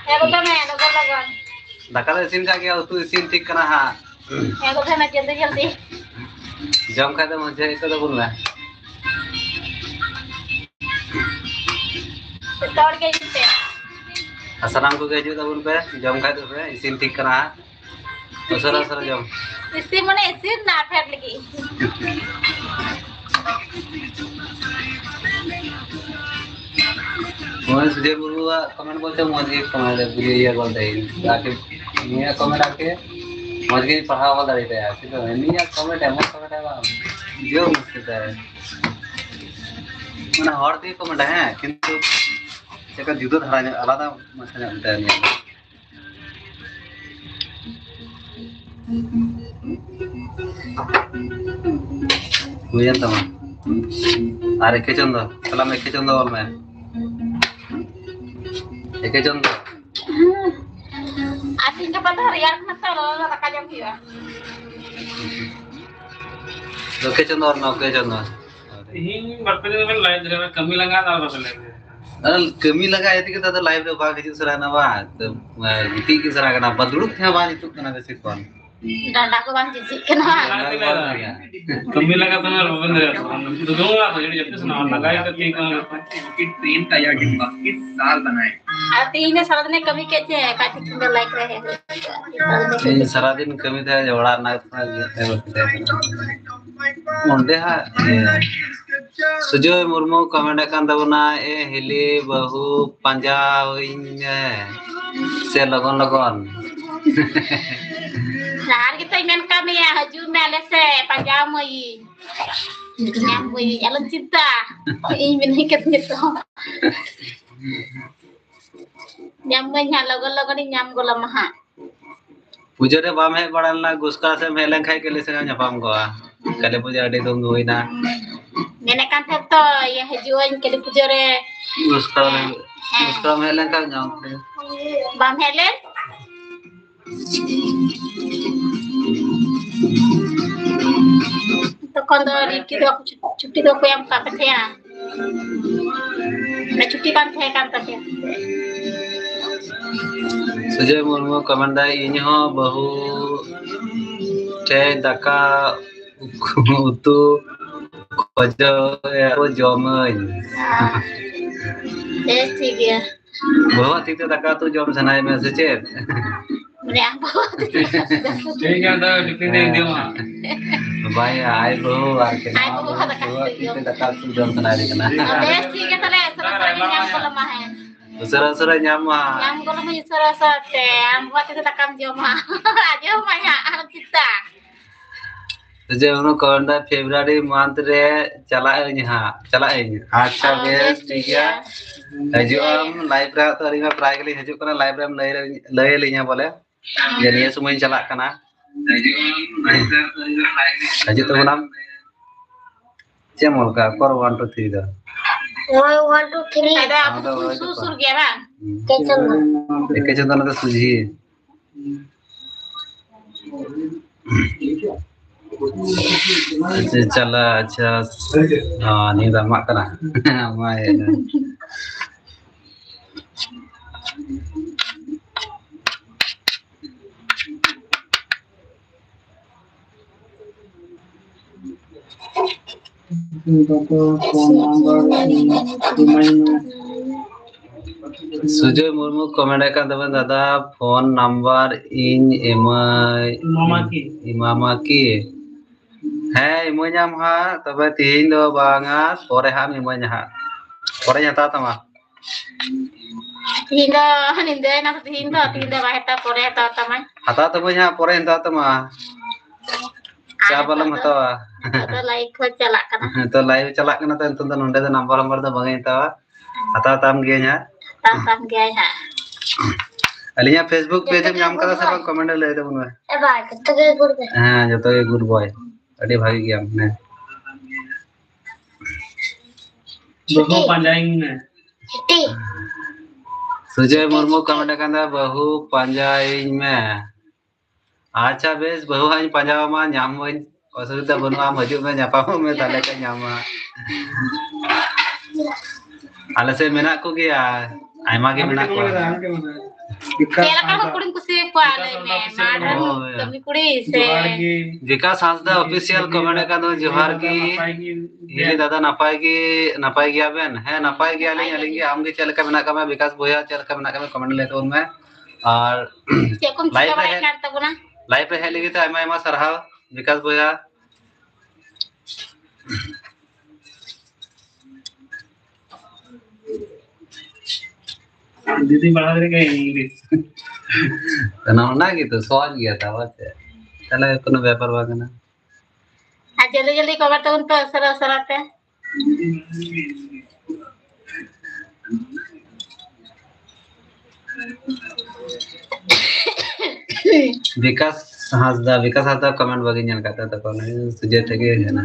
Ya ko tama लगन दाका इसिन का गया तू इसिन ठीक कना हां ya ko tama जल्दी जम खा दे मुझे एक तो बोलना तोड़ के जीते असराम को कह जो तो बोल पे जम खा दे पे इसिन ठीक कना असर असर जम इसी मने इसी ना फेर लगी मोहन सुजय मुर्मू का कमेंट बोलते मौजी कमेंट वीडियो ये बोलते हैं आके ये कमेंट आके मौजी पढ़ावा वाला रहता है ठीक है नहीं यार कमेंट है मत कमेंट है जो मुश्किल है मैंने हर दी कमेंट है किंतु जगह जुदा धारा आलादा मसला होता है बुझें तो अरे के चंदो चला मैं के चंदो और मैं एक चंदो asin ka pa riar na to lo raka jam hiya के चंदो और ना के चंदो हिंग बर्तन में लाइव रे कमी लगा ना बदल कमी लगा है कि तो लाइव रे बाग हिजु सरा ना बा तो गिटी की सरा ना बदुड़ थे बा हितु कना बेसी कोन डांडा को बांग जिजी कना कमी लगा तो ना बंद रे तो दूंगा तो ये जब से ना लगाए तो ठीक है कि ट्रेन का या कि 22 साल बनाए आ तीन ने सारा दिन कमी के छे का ठीक लाइक रहे ini saradin kami teh jawara naik onde ha Sujoy Murmu comment akan tabuna hili bahu panja hoinya se lagon Nah, kita ingin kami ya haju mele se panjamai. Nyamui jalan cinta. Ingin ikat gitu. Nyamui logo ni nyam gola maha. puja re bam he badan la guska se melen khai kele se nyapam go kale puja ade dong hoina Nenek kan to ya hajuan ke puja re guska melen ka nyam bam helen. तो कौन दो छुट्टी दो कोई हम काट थे ना मैं छुट्टी बांध थे काम करते Sujoy Murmu comment दा इन्हो बहु चे दका utu kojo ya jomen ठीक है bahwa itu daka tu jom sanai me secet मैं आप ठीक है तो डिपेंड दे मा भाई ai बहु ar ke Ai बहु itu daka tu jom sanai di kana ठीक है तले सरा nyam ko lemah है sura nyama nyam ko lemah sara te am buat itu takam joma aja maya kita Sujoy Murmu comment दा February month re chala acha bes ठीक है हजुम live रे तो अरिमा प्राय गली हजु कना लाइव रे लय लिया बोले जे निया समय चला कना हजु तो नाम चेमोल का कर 1 2 3 दा 1 2 3 ada susur gया bang एक चंदन तो सुजी चला अच्छा हां नी दा मा कना मा Sujoy Murmu comment akan teman dada phone number in imama ki hai imonyam ha tabe tihin do banga pore ham imonya ha pore nyata tama Tinda baheta pore ta tamai hata tamunya pore enta tama siapa lam hata atau like ko chala kana to live chalak kana to enton nonde do number do bangai ta hata tam ge nya tam gaya ha alinya Facebook page em nyam kada sabang comment le de bunwe ba to ge good boy ha joto ge good boy adi bhagi gya ne बहु पंजाइंग में Siti Sujoy Murmu comment akan da bahu panjain me acha bes bahu hain panjawa ma nyam moin असुविधा बनवा मजू में nyapam में tale ka nyama ala se mena ko gya aima ge mena ko kela kan kuring kusi ko ale me madan kami kuri se Vikas Hasda official comment akan do johar ki ini dada napai gya ben है napai gya aling am ge chel ka mena ka Vikas boya chel ka mena ka comment le to मैं और sekum live chika baik karta guna पे है लगी तो आमा सरहाव विकास बोया दीदी बढ़ा दे के इंग्लिश तना ना की तो सवाल गया था बात है चला कोनो व्यापार वागना आ जल्दी कवर तो उन तो सरा पे विकास हासदा कमेंट बगी ñal kata ta kono suje tege है ना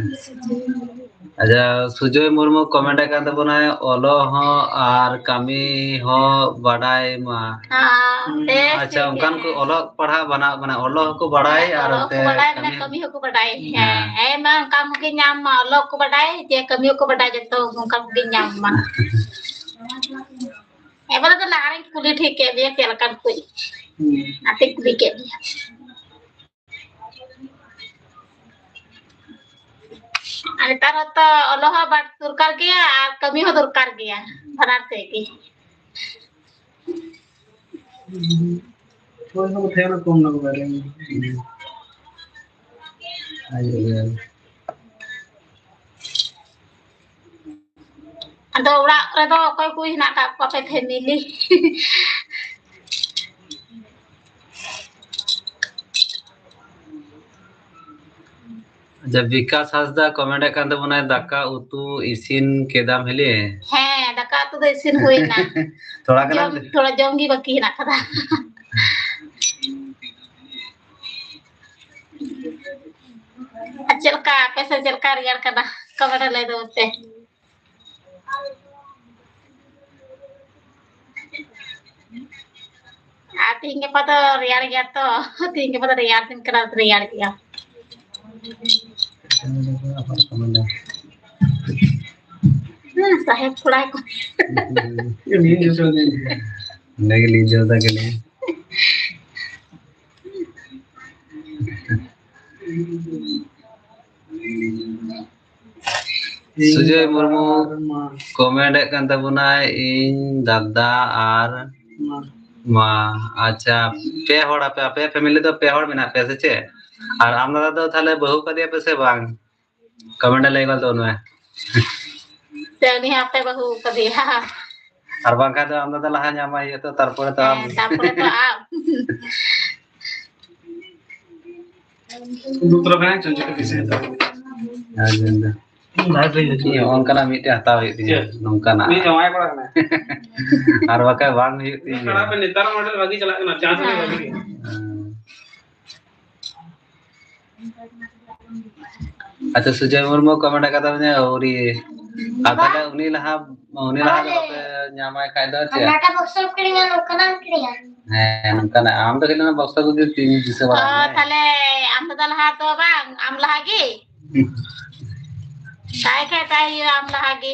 अच्छा Sujay Murmu comment kan tabunay olo ho ar kami ho badai ma हाँ बेस अच्छा ठीक उनकान है को olok padha bana bana olo ko badai ar ᱚᱞᱚᱜ te ᱠᱚ ᱵᱟᱰᱟᱭ ᱢᱟᱱᱮ kami ᱠᱟᱹᱢᱤ ᱦᱚᱸᱠᱚ ᱵᱟᱰᱟᱭ ᱦᱮᱸ ᱢᱟ ᱚᱱᱠᱟ ᱢᱩᱜᱮ ᱧᱟᱢ ᱢᱟ ᱚᱞᱚᱜ ᱠᱚ ᱵᱟᱰᱟᱭ ᱡᱮ ᱠᱟᱹᱢᱤ ᱦᱚᱸᱠᱚ ᱵᱟᱰᱟᱭ ᱡᱚᱛᱚ ᱚᱱᱠᱟ ᱢᱩᱜᱮ ᱧᱟᱢ ᱢᱟ एबार तो लारे कुली ठीक के बिया के लकन कुई आते कुली के बिया अरे तार तो अलोह बात दरकार गया और कमी हो दरकार गया भरार से की कोई हो थे ना कम ना बारे अदो उड़ा रे दो कोई कोई ना का पे फैमिली जब Vikas Hansda comment kan tabunay daka utu isin kedam hele है दका तो इसिन हुई ना थोड़ा kan थोड़ा जंगी बाकी ना कदा चलका पैसा चलका रियार कदा कमेंट ले दो पे तीन के पता रियार गया तो तीन के पता रियार दिन करा रियार गया साहेब थोड़ा को ये नींद जो दे नहीं लीजिए होता के लिए Sujay Murmu comment kan tabunay इन दादा आर मा अच्छा पे होड़ा पे फैमिली तो पे होड़ में ना पैसे चे और आम दादा तो थाले बहु का दिया पैसे बांग कमेंट लेगा तो उन्हें तेनी पे बहु कदी हां और बांका तो आम दादा लहा ᱧᱟᱢᱟ ये तो तारपरे तो आप तारपरे तो आप दूसरा बैंक चल जाए किसी तो आजेंदा लाइफ ले जाए ये onka मीटे हताव हुई थी नोंका ना नहीं जमाए पड़ा ना और बाका बांग हुई थी कड़ा पे नेतार मॉडल बाकी चला ना चांस नहीं बाकी अच्छा Sujay Murmu comment kata punya ori atale uni laha do pe nyamai khai do che नाटा बक्सर करिया नोकना करिया nongka na am to kena bosta ko di tin dise oh bala tale am to laha to bang am lagi काय काय ताई am lagi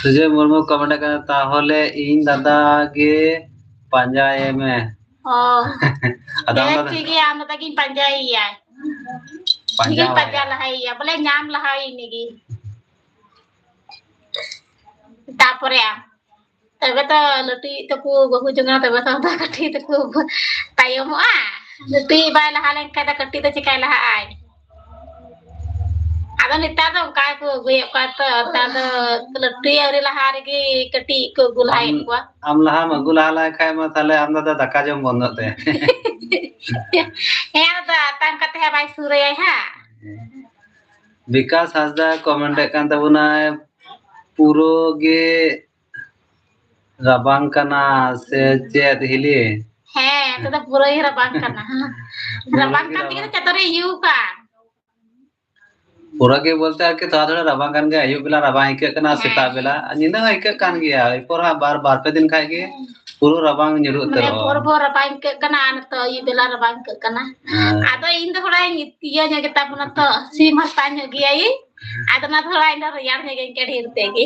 Sujay Murmu comment kata tahole इन दादा ge panjai me oh ada am ठीक है am तक पंजाई है ठीक पंजा लहाई है बोले नाम लहाई निगी तापरे तबे तो लटी तकु बहु जंगा तबे तो कटी तकु तायमोआ लटी बाय लहा लेन का कटी तो चिकाय लहा आय आदो निता तो का को गे का तो लटी अरे लहा रे गे कटी को गुलाय को am laha ma gula la khai ma thale am da daka jom bondo te हे तो तांग कते है भाई सूर्य है Vikas Hansda comment kan tabunay puro ge rabang kana se chet hili हैं तो पूरा ही रबांग करना रबांग करती है चतुरे यू का पूरा के बोलते हैं कि थोड़ा थोड़ा रबा kan gaya ayu bela raba ike kana seta bela nyinda ike kan gaya ipor bar pe din khai ge puro rabang nyurut मैंने tero भोर भोर रबांग करना आन तो ये बेला रबांग करना आदो इन तो थोड़ा नित्य ने kita पुना तो सीम हस्तान हो गया ये आदो ना थोड़ा इन रियार में के ढेरते गे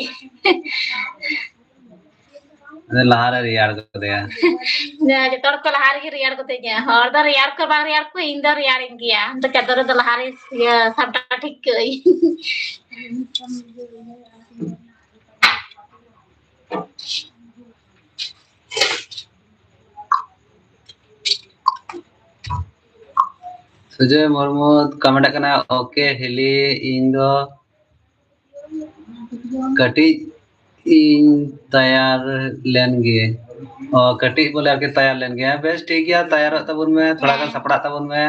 lahara riyar ko de जे तोड़ को लहार की रियार को ते जे हर दर रियार को बार रियार को इन दर रियार इन गया तो चदर दर लहार ये सबटा ठीक कई Sujay Murmu comment kana oke hili indo kati इन तैयार लेन गे और कटी बोले आके तैयार लेन गया बेस ठीक है तैयार तबुन में थोड़ा गान सपड़ा तबुन में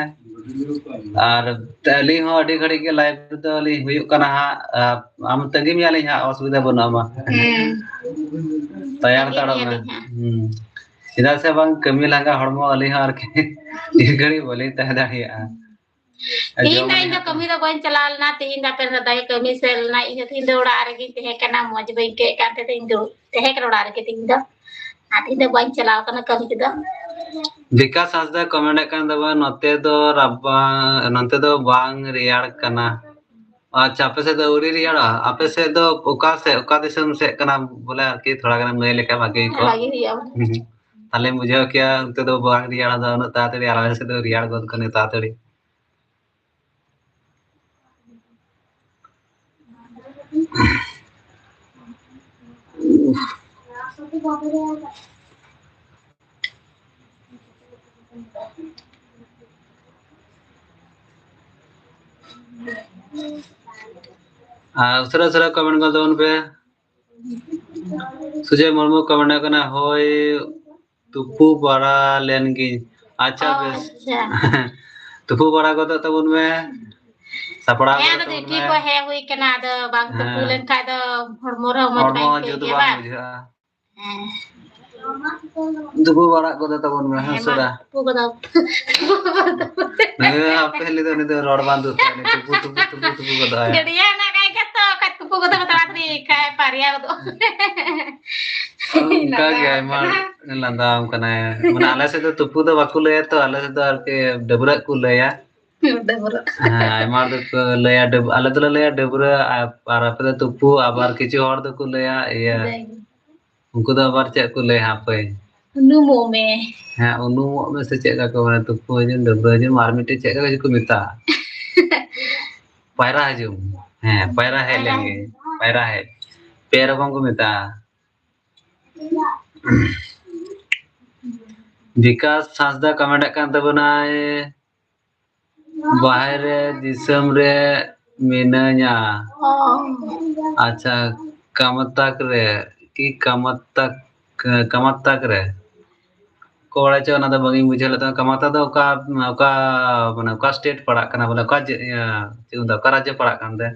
और तली हो अडी घड़ी के लाइव तो ली हुई कना हम तंगी में आली हां असुविधा बना मा तैयार तड़ में इधर से बंग कमी लगा हड़मो अली हार के घड़ी बोले तह दाड़िया इन दा कमी दा बन चलाल ना तीन दा पेन दा कमी सेल ना इन तीन दा उड़ा रे गी ते कना मौज बई के काते तीन दो ते के उड़ा रे तीन दा आती दा बन चलाव कना कमी दा विकास हासदा कमेंट kan दबा नते दो रबा नते दो बांग रियाड़ कना अच्छा आपे से दो उरी रियाड़ा आपे से दो ओका दिसम से कना बोले आरकी थोड़ा गन नय लेका भागे को लगी रिया ताले मुझे क्या उनते दो बांग रियाड़ा दा न तातड़ी आला से दो रियाड़ गोद कने तातड़ी उसरा कमेंट कर दोन पे सुजय मुर्मू कमेंट करना होय तुपु बड़ा लेनगी अच्छा बेस तुपु बड़ा को तो तबुन में सपड़ा है तो की को है हुई कना द बांग तो पुलन का द हरमो रे मत बाई के जो बा बांग बुझा तुपु बड़ा को तो तबुन में हसरा तुपु को ने पहले तो ने तो रोड बांधु तुपु को तो आया गड़िया ना काय के तो का तुपु को तो तातरी काय पारिया को उनका क्या है मार लंदाम कना है मन आले से तो तुपु तो बाकु ले तो आले से तो आरके डबरा को ले या डबरा हां मार तो ले या डब आले तो ले या डबरा आर पे तो तुपु आबार किछु और तो को ले या उनको तो आबार चे को ले हां पे नुमो में हां उनुमो में से चे का को तुपु जन डबरा जन मार मिटे चे का को मिता पैरा हजूम हां पैरा है लेंगे पैरा है पैर को मिता विकास हासदा कमेंट kan tabunai बाहर दिसम रे मिनanya अच्छा कमतक रे की कमतक रे कोड़ा च ना द बगी बुझल त कमता द का माने का स्टेट पड़ा कना बोले का चुंदा का राज्य पड़ा kan दे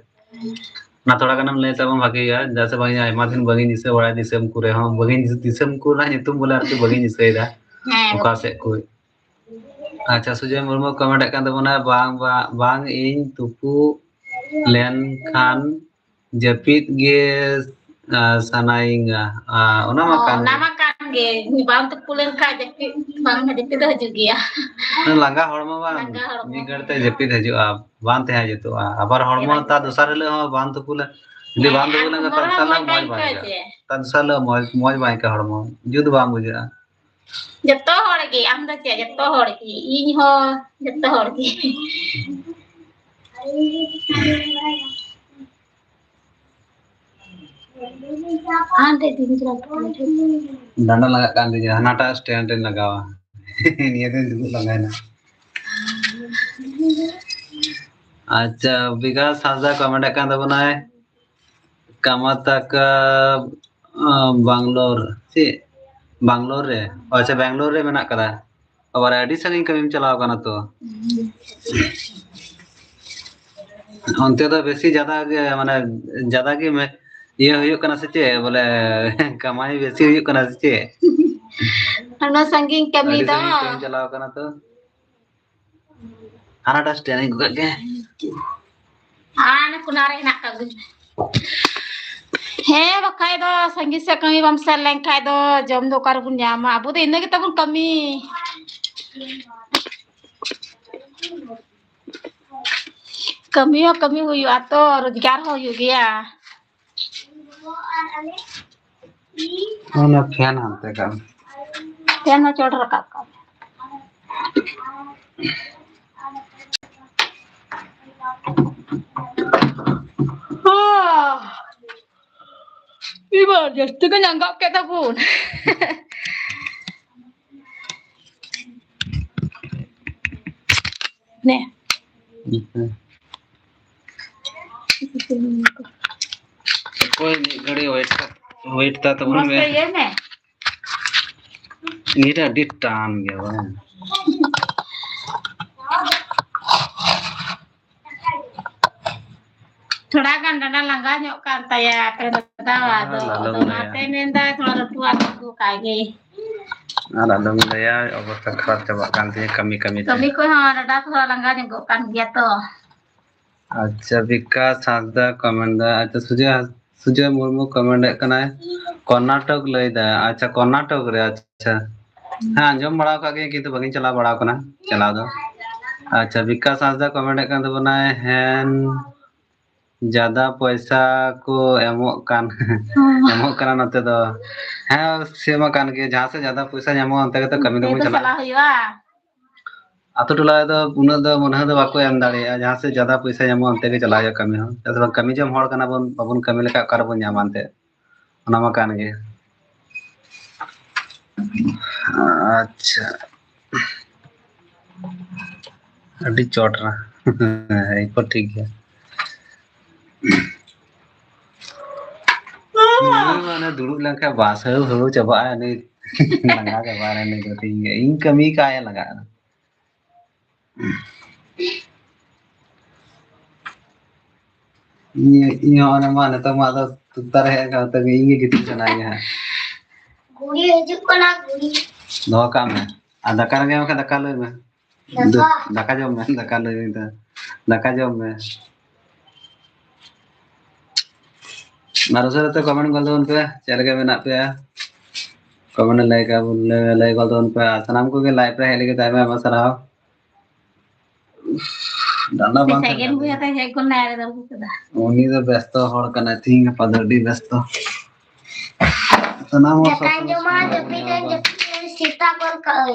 ना थोड़ा गनम ले तब बाकी यार जैसे भाई आयमा दिन बगी निसे बड़ा दिसम कुरे हां बगी दिसम को ना तुम बोले आरती बगी निसे दा ओका से कोई अच्छा सुजय मुर्मू कमेंट kan तबना बांग इन तुपु लेन खान जपित गे सनाइंगा ओना मा kan गे बांग तो पुलन का जपित बांग जपित तो हजू गया लंगा हड़मा बा मी गड़ते जपित हजू बांग ते हजू तो आबार हड़मा ता दोसर ले बांग तो पुले ले बांग तो पुले ता साला मौज बाई ता साला मौज बाई का हड़मा जुद बांग बुझा जत्तो होड़गी आम द चे जत्तो होड़गी इन हो जत्तो होड़गी आंटे दिन जरा डंडा लगा kan dia hanaटा स्टैंड लगावा निये दिन लगाए ना अच्छा विकास हासदा कमेंट kan तबनाए कमता का बैंगलोर सी बैंगलोर रे अच्छा बैंगलोर रे मेना कदा और एडी संगी कमी चलाव कना तो onte तो बेसी ज्यादा माने ज्यादा की मैं ये हुयो कना से चे बोले कमाई बेसी हुयो कना से चे हनो संगिंग कमी दा चलाव कना तो हनाटा स्टैंड को के आने कुनारे ना का हे बखाय दो संगी से कमी बम से लें खाय दो जम दो कर बुन जामा अबु तो इने के तबुन कमी कमी हुई आ तो रोजगार हो गया ओना फैन हमते का फैन में चढ़ रखा का iba just kan anggap kita pun nih कोई घड़ी वेट था तो मस्त ये ने नीरा डिटान गया बा थोड़ा गंडा लंगा ᱧᱚᱜ kan taya pero dawa do mate nenda थोड़ा रटुआ को कागे Anak dong saya अवस्था खराब चबा kan tiya kami kami Kami ko ha dada ko langga nyenggo kan dia to. अच्छा विकास हांसदा कमेंट दा अच्छा सुजय मुर्मू कमेंट कना कर्नाटक लय दा अच्छा कर्नाटक रे अच्छा हाँ अंजम बड़ा का के किंतु बगिन चला बड़ा कना चला दो अच्छा विकास हांसदा कमेंट kan तो बनाए हैं ज्यादा पैसा को एमोक कान एमोक कना नते दो हाँ सेमा कान के जहां से ज्यादा पैसा एमो अंते के तो कमी दो Itu चला salah huya. आतो टोला दो उना दो मन दो बाको एम दाड़िया जहां से ज्यादा पैसा एमो अंते के चला जा कमी हो जैसे कमी जम हड़ कना बन बाबन कमी लेका कर बन ᱧᱟᱢ अंते ओना मा कान गे अच्छा अभी चोट रहा है पर ठीक है माने दुड़ुब लंका बास हरु चबा ने लंगा चबा रे ने तो ठीक है इन कमी का है लगा ini orang mana tahu mana tutar है का तक ये कितनी चनाई है Guri hijau kena guri. दो काम है आ दका रंगे में दका ले में दका जम में दका ले में दका जम में मारो तो कमेंट कर दो उन पे चल के बना पे कमेंट लाइक लाइक कर दो उन पे सनाम को के लाइव पे हेले के टाइम में मसरा डांडा बांध Second gue kata saya kon nare dal ko da. उन्हीं तो व्यस्त हड़ कना थिंग पदड़ी व्यस्त सनाम और Kan cuma tapi kan sita kon kai.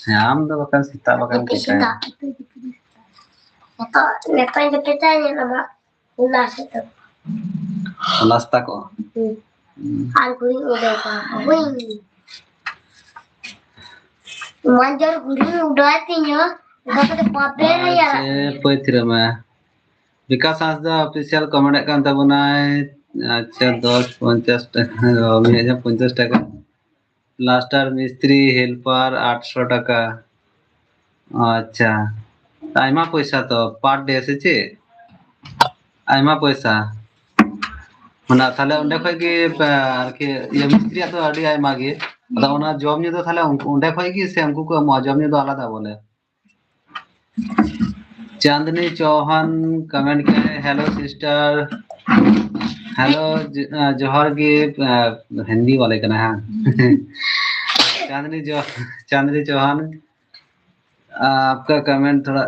हम तो बकन सीता बकन के Sita. Atau lepas itu kita ni nama ulas itu. नाश्ता को Al guri udah pa. Wing. Manjar guri udah tinya. Udah pada pape na ya. पैथ्र में Vikas Hansda official comment kan tabuna अच्छा 10-50 টাকা আমি 50 টাকা प्लास्टर मिस्त्री हेल्पर 800 টাকা अच्छा आइमा पैसा तो पार डे এসেছে आइमा पैसा মানে তাহলে ওন্ডে কই কি আর কি ये मिस्त्री तो আডি আইমা গে আদা ওনা জব নিয়ে তো তাহলে ওন্ডে কই কি সে हमको को जॉब নিয়ে तो আলাদা बोले चांदनी चौहान कमेंट करे हेलो सिस्टर हेलो जोहर की हिंदी वाले का ना चांदनी चौहान आपका कमेंट थोड़ा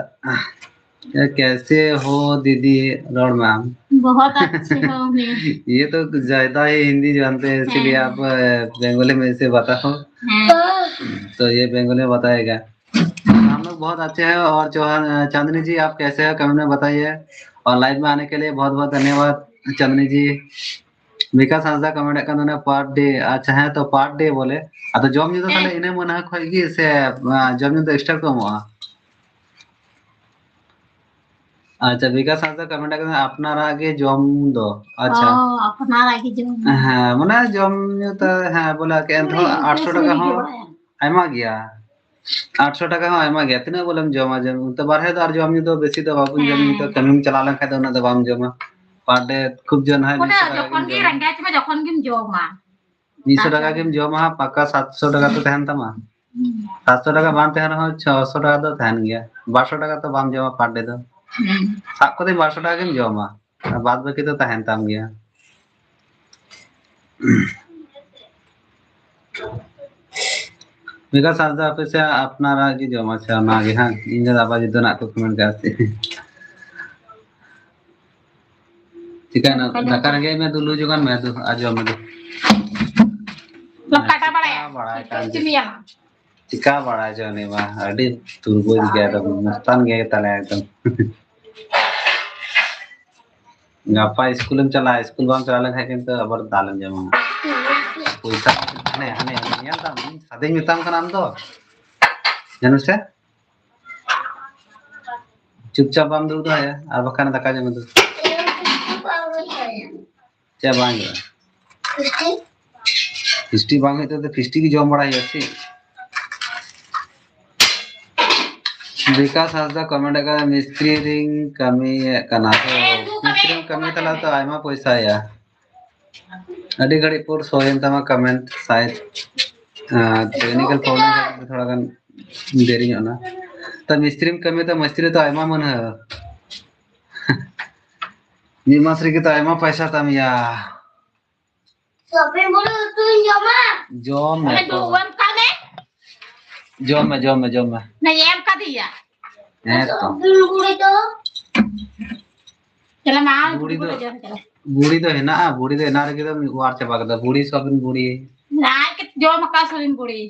कैसे हो दीदी रोड मैम बहुत अच्छे हो मैं ये तो ज्यादा ही हिंदी जानते हैं इसलिए आप बंगाली में से बताओ तो ये बंगाली में बताएगा हम लोग बहुत अच्छे हैं और चौहान चांदनी जी आप कैसे हैं कमेंट में बताइए और लाइव में आने के लिए बहुत बहुत धन्यवाद चांदनी जी विकास हांसदा कमेंट कर दोने पार्ट डे अच्छा है तो पार्ट डे बोले तो जॉब नहीं तो ताले इने मन है खोई से जॉब नहीं तो एक्स्ट्रा कम हुआ अच्छा विकास हांसदा कमेंट कर अपना आगे जॉब दो अच्छा अपना राखी जो हाँ मने जॉब नहीं तो हाँ बोला के 800 টাকা हो आइमा गया 800 টাকা हो आइमा गया तिना बोलम जमा जम तो बारहे तो और जॉब नहीं तो बेसी तो बाबू जम तो कमी चला लन खाय तो ना तो बाम जमा पर डे खूब जन है Udah jokon gi rangga cuma jokon gim joma 200 টাকা के जमा पक्का 700 টাকা तो तहन तमा 700 টাকা बांध तहन हो 600 টাকা तो तहन गया 1200 টাকা तो बाम जमा पर डे तो साब को 1200 টাকা के जमा बाद बाकी तो तहन तम गया विकास हांसदा पे से अपना की जमा से ना गे हां इन दाबा जितो ना को कमेंट करते ठीक है ना दकार गे मैं दुलू जुगान मैं तो आज में तो Lekata bala ya बड़ा kan cumi ya चिका बड़ा जो ने वा अडी तुरबो गया तो मस्तान गया तले एकदम गापा स्कूल में चला स्कूल बाम चला लगा के तो अबर दालन जमा पैसा ने हने निया ता सदे मिताम का नाम तो जानू से चुपचाप बाम दूर तो है और बखान दका जमा तो क्या बांग फिस्टी बांग है तो फिस्टी की जॉब बड़ा है अच्छी विकास हांसदा कमेंट का मिस्त्री रिंग कमी कना तो मिस्त्री कमी तला तो आइमा पैसा या अडी घड़ी पुर सोयन तमा कमेंट शायद टेक्निकल प्रॉब्लम थोड़ा गान देरी ना तो मिस्त्री कमी तो मिस्त्री तो आयमा मन मिद मास रे तो आयमा पैसा तम या शॉपिंग बोलो तू जॉम में तो वन का ने जॉम में नहीं एम का दिया है तो बुड़ी तो चला मां बुड़ी तो चला बुड़ी तो हेना रे तो वार चबा कदा बुड़ी सोबिन बुड़ी ना के जो मका सोबिन बुड़ी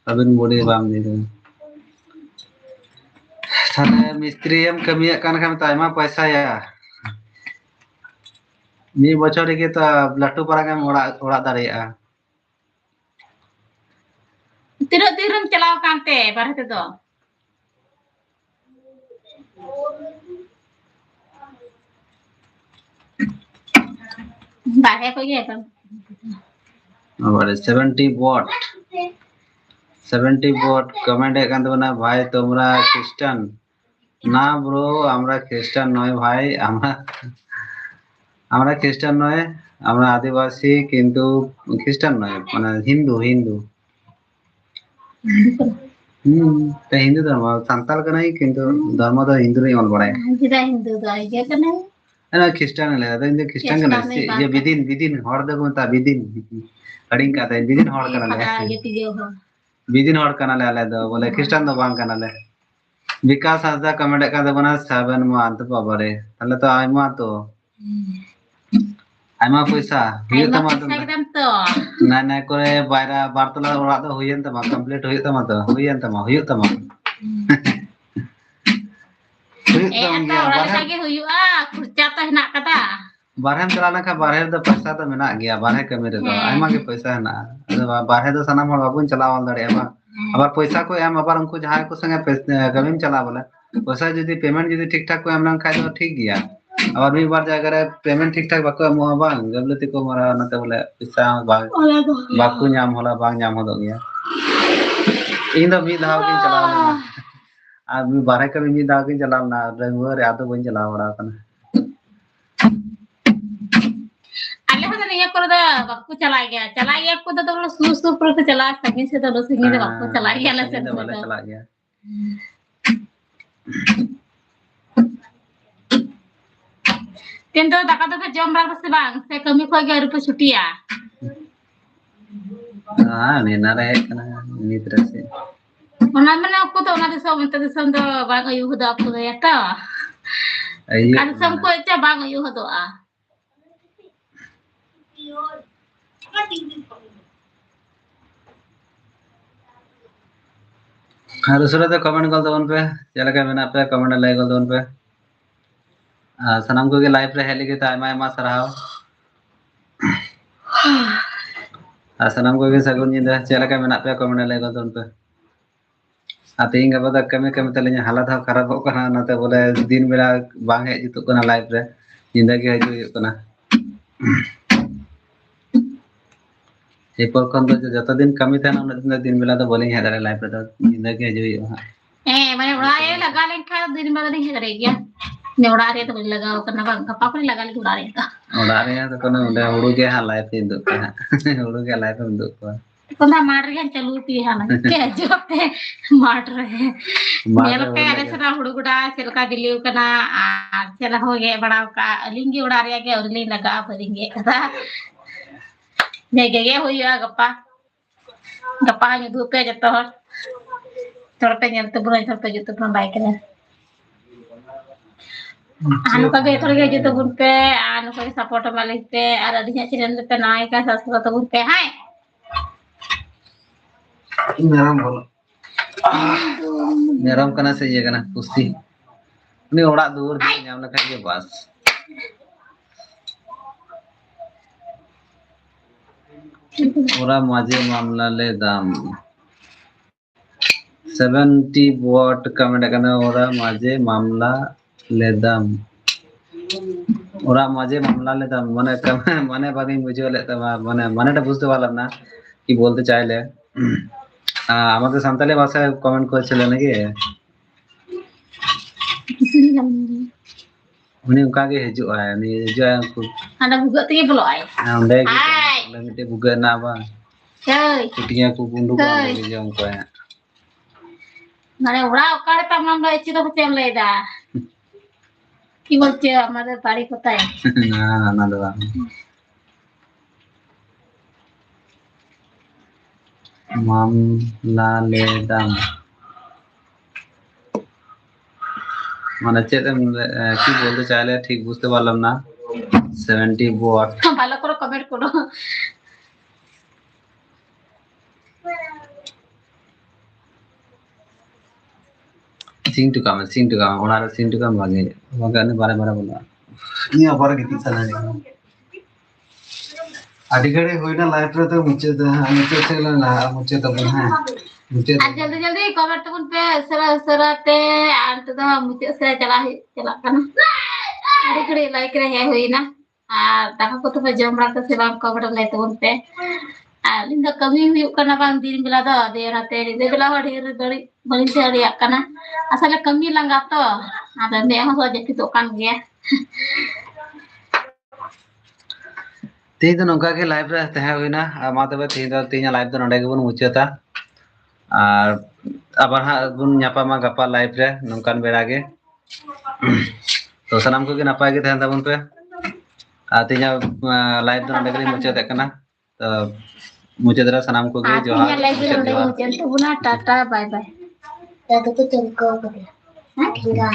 सोबिन बुड़ी बाम दे दो थाने मिस्त्री एम कमी कान खाम तो आयमा पैसा या मी बचर के तो लट्टू पारा के ओड़ा दाड़िया तीरम चलाव कांते बारहते दो बारह को ये कर और 70 वॉट कमेंट है कान तो ना भाई तुमरा क्रिश्चियन ना ब्रो हमरा क्रिश्चियन नय भाई আমরা খ্রিস্টান নয় আমরা আদিবাসী কিন্তু খ্রিস্টান নয় মানে হিন্দু তে হিন্দু ধর্ম সান্তাল কানাই কিন্তু ধর্ম তো হিন্দু রে অন বড়ায় যেটা হিন্দু তো আই যে কেন না খ্রিস্টান লে তো হিন্দু খ্রিস্টান কানা যে বিদিন হর দেখো তা বিদিন কড়িং का था বিদিন হর কানা লে বিদিন হর কানা লে আলে তো বলে খ্রিস্টান তো বাং কানা লে বিকাশ হাসদা কমেন্ট का तो बना 7 মান্থ পাবরে তাহলে তো আইমা তো আইমা পয়সা হুই তমা তো না করে বাইরা বারতলা ওড়া তো হুইয়েন তমা কমপ্লিট হুই তমা তো হুইয়েন তমা ᱮ ᱟᱛᱟ ᱚᱲᱟᱜ ᱞᱮᱠᱟ ᱜᱮ ᱦᱩᱭᱩᱜᱼᱟ ᱠᱷᱚᱨᱪᱟ ᱛᱚ ᱦᱮᱱᱟᱜ ᱠᱟᱫᱟ बारहे में चलाना का बारहे तो पैसा तो मेना गया बारहे कमी रे तो आयमा के पैसा है ना बारहे तो सनाम हर बाबून चलावल दड़े बा अबर पैसा को एम अबर उनको जहां को संगे कमी में चला बोले पैसा यदि पेमेंट यदि ठीक ठाक को एम ना खाय तो ठीक गया और भी बार अगर पेमेंट ठीक ठाक बाको एम बा गबलती को मारा नते बोले पैसा बाकू नाम होला बांग नाम हो गया इन दो मी धाव के चलावल ना आ मी बारहे कमी मी धाव के चलावल ना रेगुलर या तो बन चलाव बड़ा कना आले हो नहीं कर दे बापू चला गया को तो बोलो सू पर तो चला संगे से तो संगे से बापू चला गया ले से वाला चला गया तीन तो दाका तो जम रहा से बांग से कमी को गया रुपए छुटिया हां ने ना रहे कना नी तरह से ओना मने को तो ओना दिसम तो बांग अयु हदो आपको या तो अयु kan sam ko cha bang ayu hado a हाँ दूसरा तो कमेंट कर दो उन पे चला के मैंने पे कमेंट लाइक कर दो उन पे सनम को के लाइव रे हेली के तो आयमा सराव सनम को के सगुन निंदा चला के मैंने पे कमेंट लाइक कर दो उन पे आते इंगा बदा कमे तले हालत हो खराब हो कना नाते बोले दिन बेला बांग हे जितु कना लाइव रे निंदा के हजु कना एपर कोन तो जतो दिन कमी था ना दिन बेला तो बोले हे लाइव रे तो निंदा के हजु माने उड़ा ये लगा लेन खा दिन में नहीं करे गया ने उड़ा रे तो लगा करना बा कपा को लगा ले उड़ा रे तो कोन उडे उडू के हा लाइव पे दु का उडू के लाइव पे दु को कोना मार रे चालू पी हाना के जो पे मार रहे मेल पे अरे सना हुड़गुड़ा चलका दिलियो कना आ चला हो गए बड़ा का लिंगी उड़ा रे के और ले लगा भरिंगे कदा गे होइया गप्पा नु धुपे जतो थोड़ा पे नेल तो बुरा थोड़ा पे जतो पर बाइक ने आनु का गे थोड़ा गे जतो बुन पे आनु का सपोर्ट वाले पे और अधिया चैनल पे नाय का सब्सक्राइब तो बुन पे हाय मेरम कना से ये कना कुश्ती उनी ओड़ा दूर नाम लखा के बस ओरा माजे मामला ले दाम 70 वॉट कमेंट कना ओरा माजे मामला ले दाम ओरा माजे मामला ले दाम माने बागी बुझे ले तमा माने बुझते वाला ना कि बोलते चाहले আমাদের সান্তালি ভাষায় কমেন্ট করেছিল নাকি উনি উনকাগে হিজুआ ni hijua ku ada buga tege bolo ai onde gitu mite buga na ba Hey, कुटिया को गुंडू को Hey. ले जाऊं को है mana orang kare tamam lo itu tuh cem leda. Ibu cem, mana bari kota ya. ना ना दवा मामला ले दाम মানে চেতে কি বলতে চাইলে ঠিক বুঝতে পারলাম না 70 ওয়াট ভালো করে কমেন্ট করো sing to come और sing to come लगे मगर बारे बारे बोला ये और कितनी साल है अडिगड़े होइना लाइफ रे तो मुझे चला ना मुझे तो बोल है मुझे आज जल्दी जल्दी कमेंट तुम पे सरा सरा ते अंत तो मुझे से चला करना अरे कड़ी लाइक रहे हुई ना दाका को तो जम रहा तो सेवा कमेंट ले तुम पे इन द कमी हुई करना बांग दिन बेला दो दे ना ते दे बेला ढेर गड़ी बड़ी से रिया करना असल कमी लंगा तो ada me हो जति तो कान गया तीन तो नौका के लाइव रे तहे हुई ना मा तबे तीन लाइव तो नडे गेबन मुचाता और अब बुन ᱧᱟᱯᱟᱢᱟ गपा लाइव रे नौकान बेड़ा गे तो सनाम को के नपाय गे तहन तबन पे तीन लाइव तो नडे गे मुचात कना तो मुचात रे सनाम को गे जोहार मुचात तो बुना टाटा बाय बाय दादू को तुमको हां ठीक है